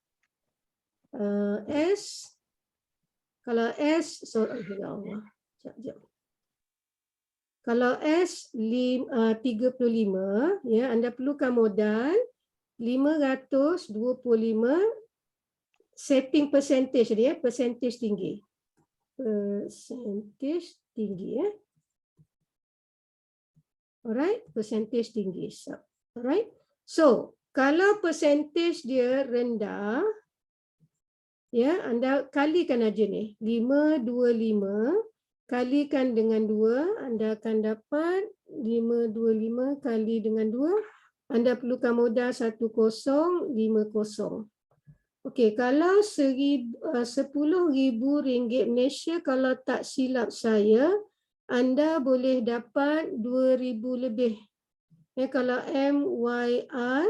S, ya Allah. Sekejap. Kalau S 35 ya, anda perlukan modal 525 setting percentage dia, percentage tinggi. Percentage tinggi ya. Alright, percentage tinggi. Alright. So, kalau percentage dia rendah ya, anda kalikan aja ni. 525 kalikan dengan 2, anda akan dapat 525 kali dengan 2. Anda perlukan modal 1050. Okey, kalau RM10,000 Malaysia, kalau tak silap saya, anda boleh dapat 2,000 lebih. Ya, kalau MYR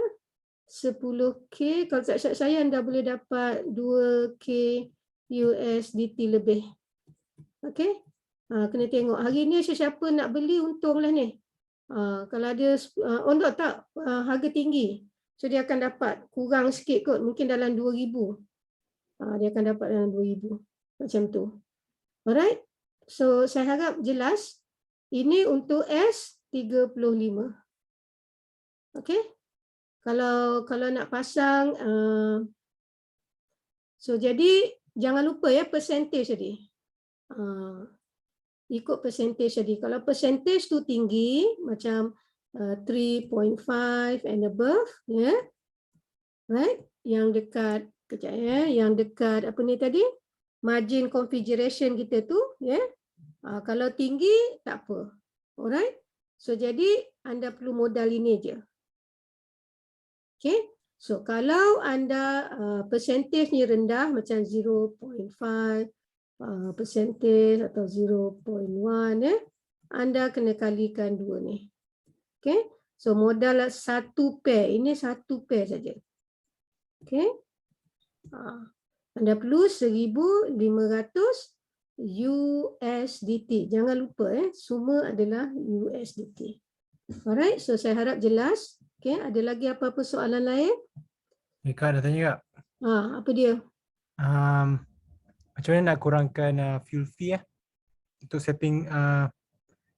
10K, kalau tak silap saya, anda boleh dapat 2K USDT lebih. Okey. Kena tengok. Hari ni sesiapa nak beli untunglah ni. Kalau ada untuk tak harga tinggi. So dia akan dapat kurang sikit kot. Mungkin dalam 2,000. Dia akan dapat dalam 2,000. Macam tu. Alright. So saya harap jelas. Ini untuk S35. Okey. Kalau nak pasang. So jadi jangan lupa ya percentage tadi. Ikut percentage tadi. Kalau percentage tu tinggi macam 3.5 and above ya. Right? Yang dekat kejap ya, yang dekat apa ni tadi? Margin configuration kita tu ya. Kalau tinggi tak apa. Alright? So jadi anda perlu modal ini je. Okay? So kalau anda percentage ni rendah macam 0.5 percentage atau 0.1 ya, anda kena kalikan 2 ni. Okey, so modal satu pair, ini satu pair saja. Okey, anda perlu 1,500 USDT. Jangan lupa semua adalah USDT. Alright, so saya harap jelas. Okey, ada lagi apa-apa soalan lain? Kak dah tanya Kak. Apa dia? Macam mana nak kurangkan fuel fee untuk setting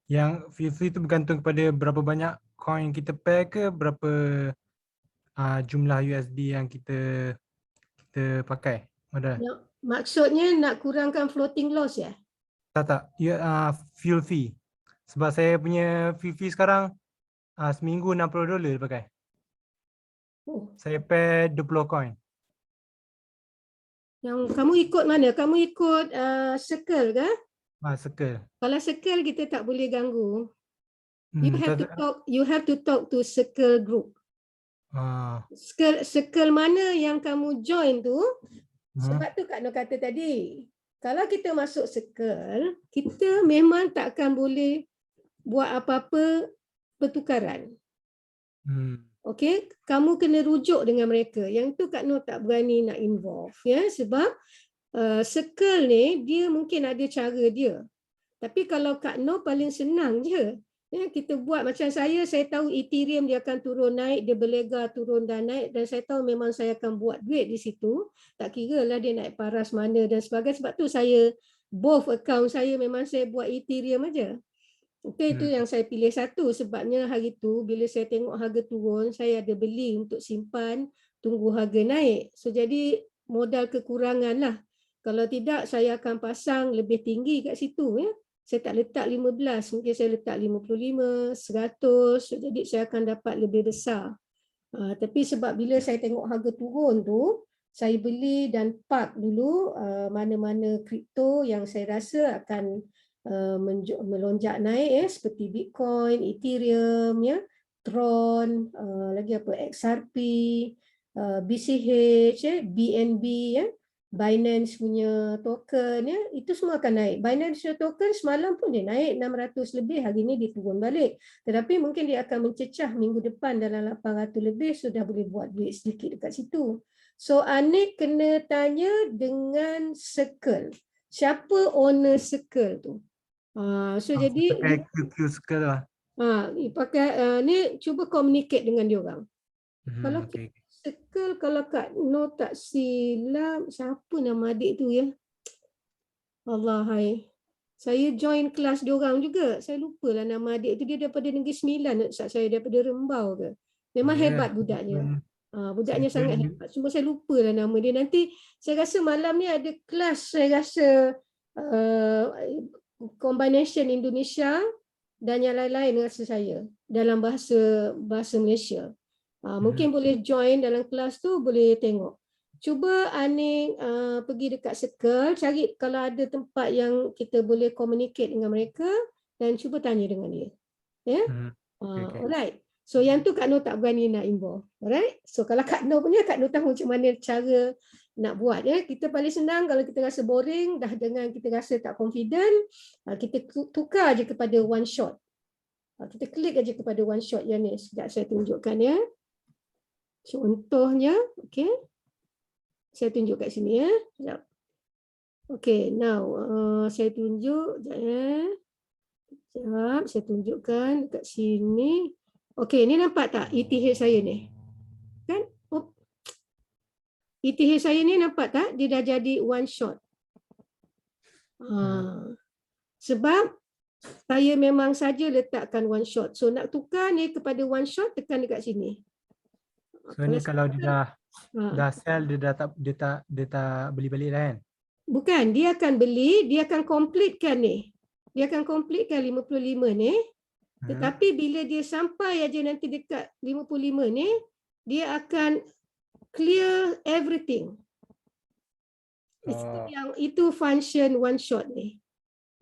yang fuel fee itu bergantung kepada berapa banyak coin kita pair ke berapa jumlah USD yang kita pakai modal. Maksudnya nak kurangkan floating loss ya? Tak. Fuel fee. Sebab saya punya fuel fee sekarang seminggu $60 pakai. Saya pair 20 coin. Yang kamu ikut mana? Kamu ikut circle ke? Circle. Kalau circle kita tak boleh ganggu. You have to talk to circle group. Circle mana yang kamu join tu? Sebab tu Kak Noh kata tadi, Kalau kita masuk circle, kita memang takkan boleh buat apa-apa pertukaran. Okey, kamu kena rujuk dengan mereka. Yang tu Kak Nur tak berani nak involve ya, sebab circle ni dia mungkin ada cara dia. Tapi kalau Kak Nur paling senang je. Ya, kita buat macam saya tahu Ethereum dia akan turun naik, dia berlega turun dan naik, dan saya tahu memang saya akan buat duit di situ. Tak kira lah dia naik paras mana dan sebagainya. Sebab tu saya both account saya memang saya buat Ethereum aja. Okay, itu yang saya pilih satu, sebabnya hari tu bila saya tengok harga turun, saya ada beli untuk simpan, tunggu harga naik. So jadi modal kekurangan lah. Kalau tidak saya akan pasang lebih tinggi kat situ ya. Saya tak letak 15, mungkin saya letak 55, 100, so jadi saya akan dapat lebih besar. Tapi sebab bila saya tengok harga turun tu, saya beli dan park dulu mana-mana kripto yang saya rasa akan melonjak naik seperti Bitcoin, Ethereum, ya, Tron, lagi apa, XRP, BCH, BNB, ya, Binance punya token, ya, itu semua akan naik. Binance punya token semalam pun dia naik 600 lebih, hari ini dia turun balik. Tetapi mungkin dia akan mencecah minggu depan dalam 800 lebih, sudah boleh buat duit sedikit dekat situ. So Anik kena tanya dengan circle. Siapa owner circle tu? So jadi pakai QQ circle lah. pakai ni cuba communicate dengan dia orang. Kalau Okay. circle, kalau Kak Nur tak silap, siapa nama adik tu ya? Allah hai. Saya join kelas dia orang juga. Saya lupalah nama adik tu, dia daripada Negeri Sembilan, Ustaz saya daripada Rembau ke. Memang hebat budaknya. Budaknya sangat hebat. Cuma saya lupalah nama dia. Nanti saya rasa malam ni ada kelas, saya rasa combination Indonesia dan yang lain-lain rasa saya dalam bahasa Malaysia. Mungkin boleh join dalam kelas tu, boleh tengok. Cuba Aning pergi dekat circle, cari kalau ada tempat yang kita boleh communicate dengan mereka dan cuba tanya dengan dia. Ya? Okay. Alright. So yang tu Kak Nur tak berani nak involve. Alright. So kalau Kak Nur punya, Kak Nur tahu macam mana cara nak buat. Ya. Kita paling senang kalau kita rasa boring, dah dengan kita rasa tak confident, kita tukar je kepada one shot. Kita klik aja kepada one shot yang ni. Sekejap saya tunjukkan ya. Contohnya, okay. Saya tunjuk kat sini ya. Sekejap. Okay, now saya tunjuk. Sekejap, saya tunjukkan dekat sini. Okay, ni nampak tak ETH saya ni? Kan? Oh. ETH saya ni nampak tak? Dia dah jadi one shot. Sebab saya memang saja letakkan one shot. So nak tukar ni kepada one shot, tekan dekat sini. So ni kalau dia dah sell, dia tak beli balik dah kan? Bukan, dia akan beli, dia akan completekan ni. Dia akan completekan 55 ni. Tetapi bila dia sampai aja nanti dekat 55 ni, dia akan clear everything. Itu function one shot ni.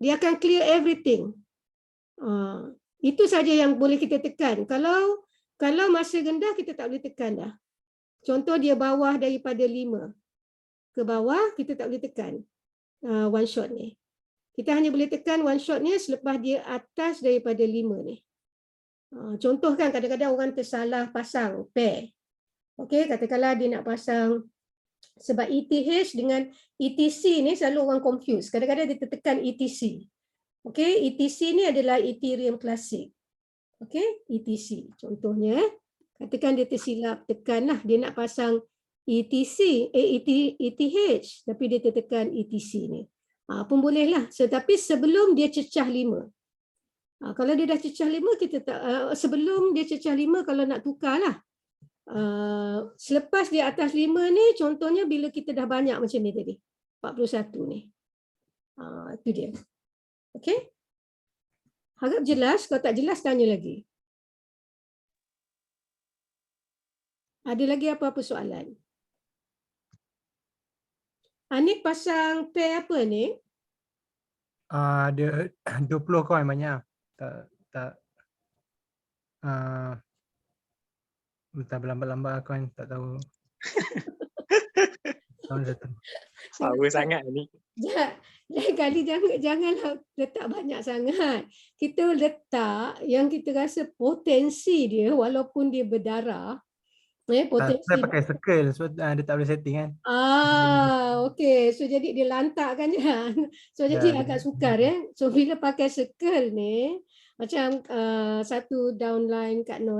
Dia akan clear everything. Itu saja yang boleh kita tekan. Kalau masa rendah kita tak boleh tekan dah. Contoh dia bawah daripada 5 ke bawah, kita tak boleh tekan one shot ni. Kita hanya boleh tekan one shot ni selepas dia atas daripada 5 ni. Contoh kan kadang-kadang orang tersalah pasang pair. Okey, katakanlah dia nak pasang, sebab ETH dengan ETC ni selalu orang confuse. Kadang-kadang dia tertekan ETC. Okey, ETC ni adalah Ethereum Classic. Okey, ETC. Contohnya, katakan dia tersilap tekanlah dia nak pasang ETH, tapi dia tertekan ETC ni. Pun bolehlah. Tetapi sebelum dia cecah 5. Kalau dia dah cecah 5, kita tak, sebelum dia cecah 5 kalau nak tukarlah. Selepas dia atas 5 ni, contohnya bila kita dah banyak macam ni tadi. 41 ni. Itu dia. Okey? Harap jelas, kalau tak jelas tanya lagi. Ada lagi apa-apa soalan? Anik pasang pair apa ni? Ada 20 coin banyak. Tak berlambat-lambat coin, tak tahu. Tahun satu. Power sangat ni. Lain kali janganlah letak banyak sangat. Kita letak yang kita rasa potensi dia walaupun dia berdarah. Saya Potensi pakai circle sebab dia tak boleh setting kan. okey. So jadi dia lantak kan ya. So jadi Ya, agak sukar ya. So bila pakai circle ni macam satu downline Kak Noh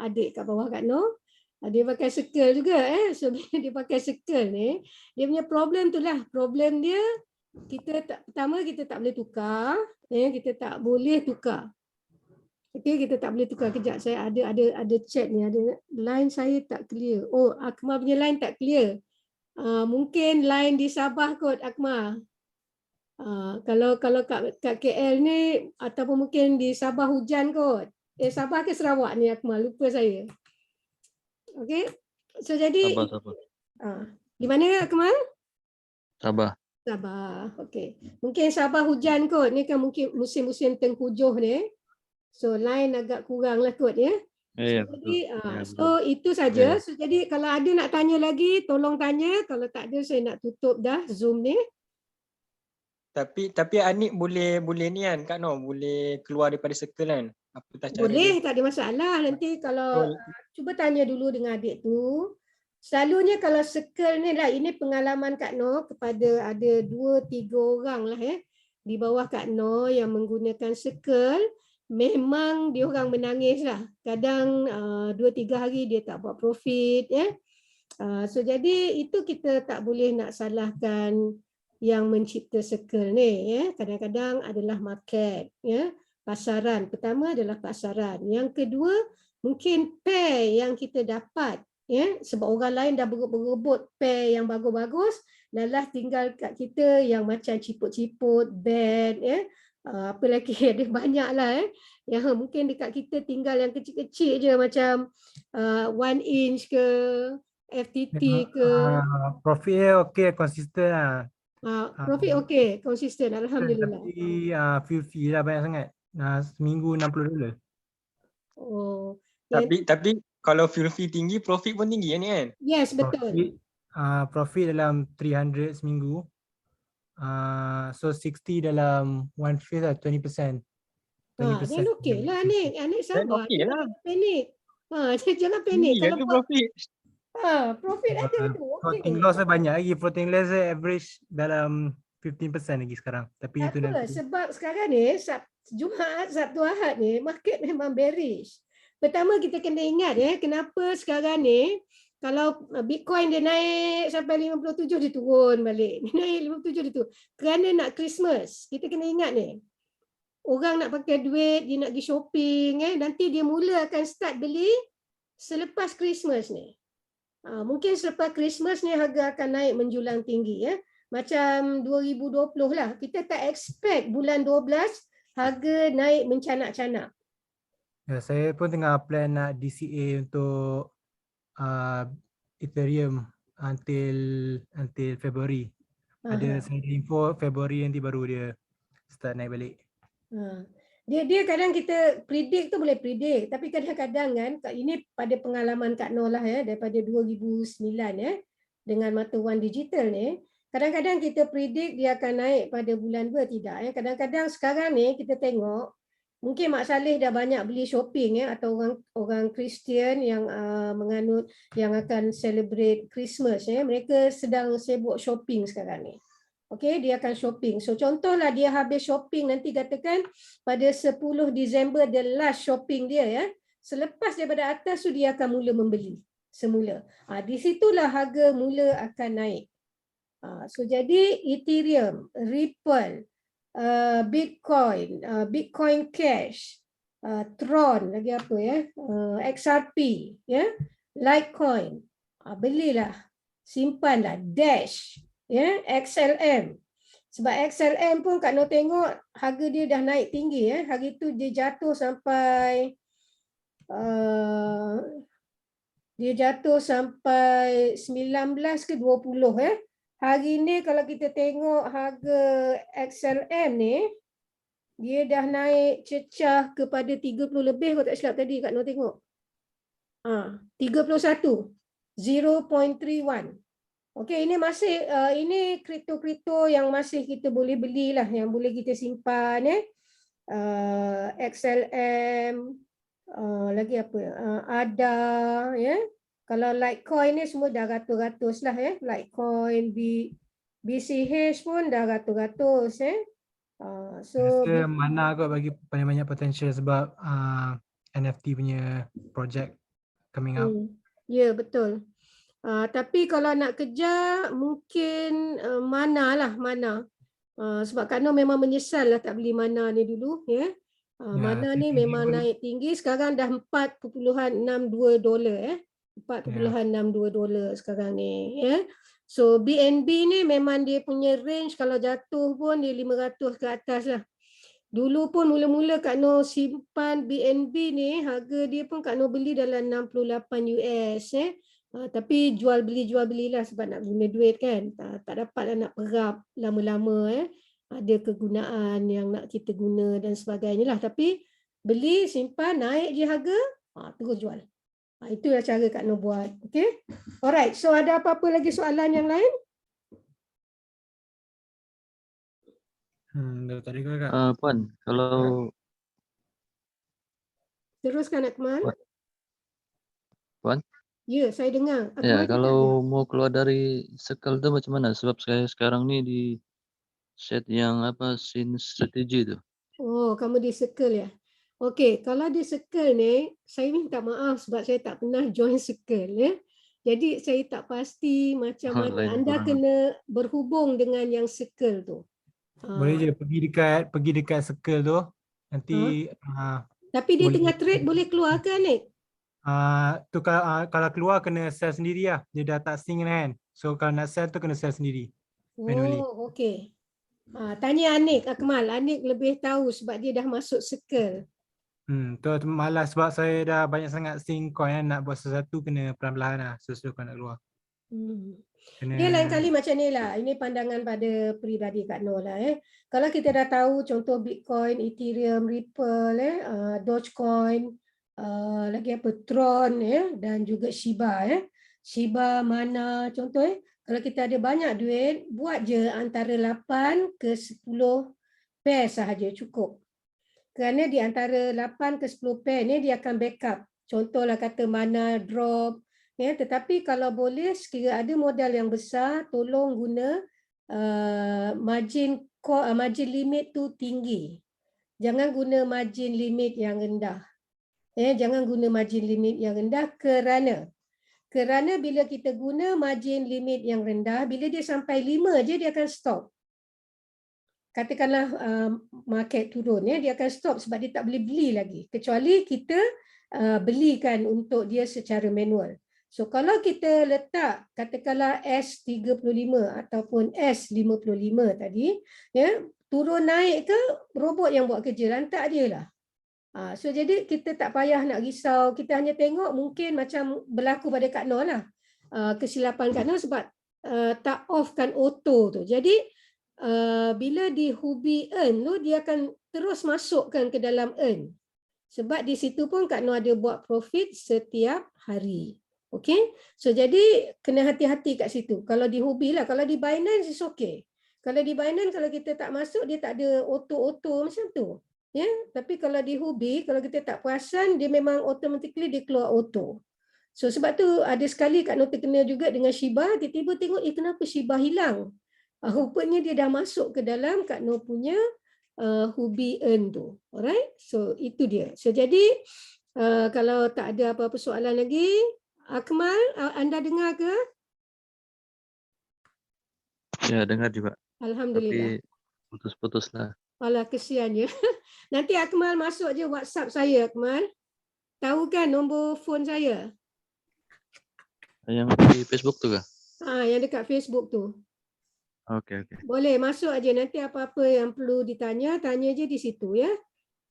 adik kat bawah Kak Noh. Dia pakai circle juga So bila dia pakai circle ni, dia punya problem tu lah. Problem dia pertama kita tak boleh tukar, kita tak boleh tukar. Okey, kita tak boleh tukar. Kejap, saya ada chat ni, ada line saya tak clear. Oh, Akmal punya line tak clear. Mungkin line di Sabah kot, Akmal. Kalau kat KL ni ataupun mungkin di Sabah hujan kot. Sabah ke Sarawak ni Akmal, lupa saya. Okey. So jadi Sabah. di mana Akmal? Sabah. Sabah. Okey. Mungkin Sabah hujan kot. Ni kan mungkin musim-musim tengkujuh ni. So line agak kurang lah kot ya. Ya, Jadi betul. so itu saja. Ya. So jadi kalau ada nak tanya lagi, tolong tanya. Kalau tak ada saya nak tutup dah Zoom ni. Tapi Anik boleh ni kan Kak Noh, boleh keluar daripada circle kan? Apatah cara Boleh, dia? tak ada masalah. Nanti kalau Oh, cuba tanya dulu dengan adik tu. Selalunya kalau circle ni lah, ini pengalaman Kak Noh kepada ada 2-3 orang lah di bawah Kak Noh yang menggunakan circle, memang dia orang menangis lah. Kadang 2-3 hari dia tak buat profit So jadi itu kita tak boleh nak salahkan yang mencipta circle ni Kadang-kadang adalah market pasaran. Pertama adalah pasaran. Yang kedua mungkin pair yang kita dapat sebab orang lain dah berebut pair yang bagus-bagus, dalah tinggal kat kita yang macam ciput-ciput, band apa lagi ada banyaklah yang mungkin dekat kita tinggal yang kecil-kecil je macam 1 inch ke FTT ke. Profit dia okey, konsisten lah. Profit okey, konsisten alhamdulillah. Tapi fuel fee lah banyak sangat. Seminggu $60. Oh. Tapi kalau fuel fee tinggi, profit pun tinggi ni kan? Yes, betul. Profit dalam 300 seminggu. So 60 dalam 1/5 lah, 20%. Dan okey lah Anik. Anik sabar. okey lah. Jangan panik. Jangan panik. Tinggi Kalau tu profit. profit ada tu. Floating Okey. loss banyak lagi. Floating loss average dalam 15% lagi sekarang. Tapi itu Apa? nanti. Sebab sekarang ni Jumaat, Sabtu, Ahad ni market memang bearish. Pertama kita kena ingat kenapa sekarang ni kalau Bitcoin dia naik sampai 57 dia turun balik. Dia naik 57 dia turun. Kerana nak Christmas. Kita kena ingat ni. Orang nak pakai duit, dia nak pergi shopping nanti dia mula akan start beli selepas Christmas ni. Mungkin selepas Christmas ni harga akan naik menjulang tinggi Macam 2020 lah. Kita tak expect bulan 12 harga naik mencanak-canak. Ya, saya pun tengah plan nak DCA untuk Ethereum until February. Ada info February nanti baru dia start naik balik. Dia kadang kita predict tu boleh predict, tapi kadang-kadang kan ini pada pengalaman Kak Noh lah daripada 2009 dengan mata wang digital ni, kadang-kadang kita predict dia akan naik pada bulan 2 tidak Kadang-kadang sekarang ni kita tengok mungkin Mak Saleh dah banyak beli shopping atau orang Kristian yang menganut yang akan celebrate Christmas mereka sedang sibuk shopping sekarang ni. Okey, dia akan shopping. So contohlah dia habis shopping nanti katakan pada 10 Disember the last shopping dia Selepas daripada atas tu dia akan mula membeli semula. Di situlah harga mula akan naik. So jadi Ethereum, Ripple, Bitcoin Cash, Tron, lagi apa XRP, Litecoin, belilah, simpanlah, Dash, XLM. Sebab XLM pun Kak Noh tengok harga dia dah naik tinggi Hari tu dia jatuh sampai 19 ke 20 Hari ni kalau kita tengok harga XLM ni, dia dah naik cecah kepada 30 lebih kalau tak silap tadi Kak Noh tengok. 31, 0.31. Okey, ini masih ini kripto-kripto yang masih kita boleh belilah, yang boleh kita simpan XLM, lagi apa? ADA ya. Kalau Litecoin ni semua dah ratus-ratus lah ya. Litecoin, BCH pun dah ratus-ratus ya. So Rasa mana kot bagi paling banyak potential sebab NFT punya project coming out. ya betul. Tapi kalau nak kejar mungkin mana lah mana. Sebab Kak Noh memang menyesal lah tak beli mana ni dulu ya. Mana ni memang naik tinggi, sekarang dah $4.62 $4.62 sekarang ni ya. So BNB ni memang dia punya range kalau jatuh pun dia 500 ke atas lah. Dulu pun mula-mula Kak Noh simpan BNB ni, harga dia pun Kak Noh beli dalam 68 US tapi jual belilah sebab nak guna duit kan. Tak dapatlah nak perap lama-lama ada kegunaan yang nak kita guna dan sebagainya lah. Tapi beli, simpan, naik je harga, terus jual. Itulah cara Kak Noh buat. Okay? Alright, so ada apa-apa lagi soalan yang lain? Tadi Kak. Puan, kalau Teruskan Akmal. Puan? Ya, saya dengar. Ya, Akmal kalau mau keluar dari circle tu macam mana? Sebab saya sekarang ni di set yang apa, scene strategi tu. Oh, kamu di circle ya? Okey, kalau di circle ni, saya minta maaf sebab saya tak pernah join circle ya. Jadi saya tak pasti macam mana. Lain Anda orang. kena berhubung dengan yang circle tu. Boleh je pergi dekat circle tu. Nanti Tapi dia boleh. tengah trade boleh keluar ke Anik? Tu kalau keluar kena sell sendiri lah. Dia dah tak sync kan. So kalau nak sell tu kena sell sendiri. Manually. Oh, okey. Tanya Anik Akmal. Anik lebih tahu sebab dia dah masuk circle. Tu malas sebab saya dah banyak sangat sync coin kan. Nak buat sesuatu kena perlahan-lahan lah. Sesuatu kalau nak keluar. Dia lain kali macam ni lah. Ini pandangan pada peribadi Kak Noh lah. Kalau kita dah tahu contoh Bitcoin, Ethereum, Ripple, Dogecoin, lagi apa, Tron dan juga Shiba. Shiba, Mana contoh. Kalau kita ada banyak duit, buat je antara 8 ke 10 pair sahaja cukup. Kerana di antara 8 ke 10 pair ni dia akan backup. Contohlah kata Mana drop. Tetapi kalau boleh sekiranya ada modal yang besar, tolong guna margin limit tu tinggi. Jangan guna margin limit yang rendah. Jangan guna margin limit yang rendah kerana bila kita guna margin limit yang rendah, bila dia sampai 5 je dia akan stop. Katakanlah market turun, dia akan stop sebab dia tak boleh beli lagi. Kecuali kita belikan untuk dia secara manual. So kalau kita letak katakanlah S35 ataupun S55 tadi, turun naik ke robot yang buat kerja, lantak dia lah. So jadi kita tak payah nak risau, kita hanya tengok mungkin macam berlaku pada Kak Noh lah. Kesilapan Kak Noh sebab tak offkan auto tu. Jadi bila di Hubi earn tu dia akan terus masukkan ke dalam earn. Sebab di situ pun Kak Noh ada buat profit setiap hari. Okey. So jadi kena hati-hati kat situ. Kalau di Hubi lah, kalau di Binance is okay. Kalau di Binance kalau kita tak masuk dia tak ada auto-auto macam tu. Tapi kalau di Hubi kalau kita tak perasan dia memang automatically dia keluar auto. So sebab tu ada sekali Kak Noh terkena juga dengan Shiba, tiba-tiba tengok kenapa Shiba hilang. Rupanya dia dah masuk ke dalam Kak Noh punya Hubi earn tu. Alright? So itu dia. So jadi kalau tak ada apa-apa soalan lagi, Akmal, anda dengar ke? Ya, dengar juga. Alhamdulillah. Tapi putus-putus lah. Alah, kesian je. Nanti Akmal masuk je WhatsApp saya, Akmal. Tahu kan nombor phone saya? Yang di Facebook tu kah? Yang dekat Facebook tu. Okey. Boleh masuk aja, nanti apa-apa yang perlu ditanya, tanya je di situ ya.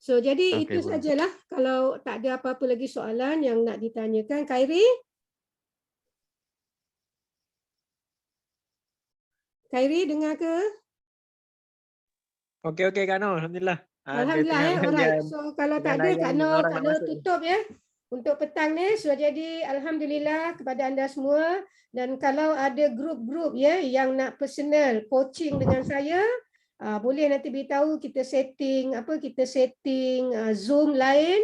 So jadi itu sajalah. Kalau tak ada apa-apa lagi soalan yang nak ditanyakan. Khairi? Khairi dengar ke? Okey Kak Noh, alhamdulillah. Alhamdulillah. Alright. So kalau tak ada Kak Noh tutup ya. untuk petang ni sudah jadi, alhamdulillah kepada anda semua. Dan kalau ada grup-grup ya yang nak personal coaching dengan saya, boleh nanti beritahu, kita setting Zoom lain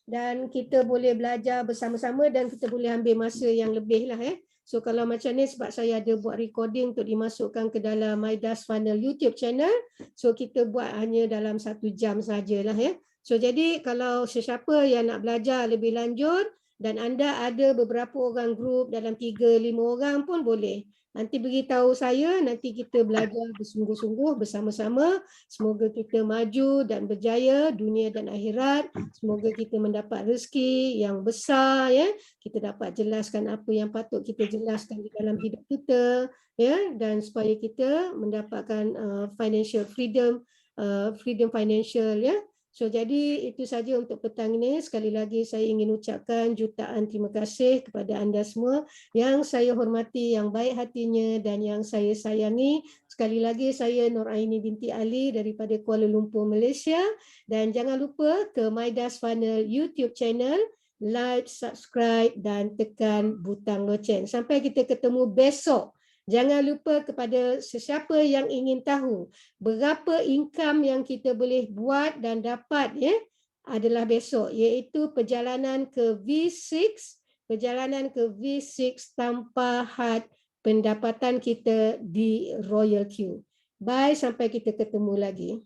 dan kita boleh belajar bersama-sama dan kita boleh ambil masa yang lebih lah. So kalau macam ni sebab saya ada buat recording untuk dimasukkan ke dalam Midas Funnel YouTube channel. So kita buat hanya dalam 1 jam sajalah ya. So jadi kalau sesiapa yang nak belajar lebih lanjut dan anda ada beberapa orang grup dalam 3-5 orang pun boleh. Nanti beritahu saya, nanti kita belajar bersungguh-sungguh bersama-sama. Semoga kita maju dan berjaya dunia dan akhirat. Semoga kita mendapat rezeki yang besar ya. Kita dapat jelaskan apa yang patut kita jelaskan di dalam hidup kita ya, dan supaya kita mendapatkan financial freedom, freedom financial ya. So jadi itu saja untuk petang ini. Sekali lagi saya ingin ucapkan jutaan terima kasih kepada anda semua yang saya hormati, yang baik hatinya dan yang saya sayangi. Sekali lagi saya Nur Aini binti Ali daripada Kuala Lumpur, Malaysia. Dan jangan lupa ke Midas Funnel YouTube channel, like, subscribe dan tekan butang loceng. Sampai kita ketemu besok. Jangan lupa kepada sesiapa yang ingin tahu berapa income yang kita boleh buat dan dapat ya, adalah besok, iaitu perjalanan ke V6 tanpa had pendapatan kita di Royal Q. Bye, sampai kita ketemu lagi.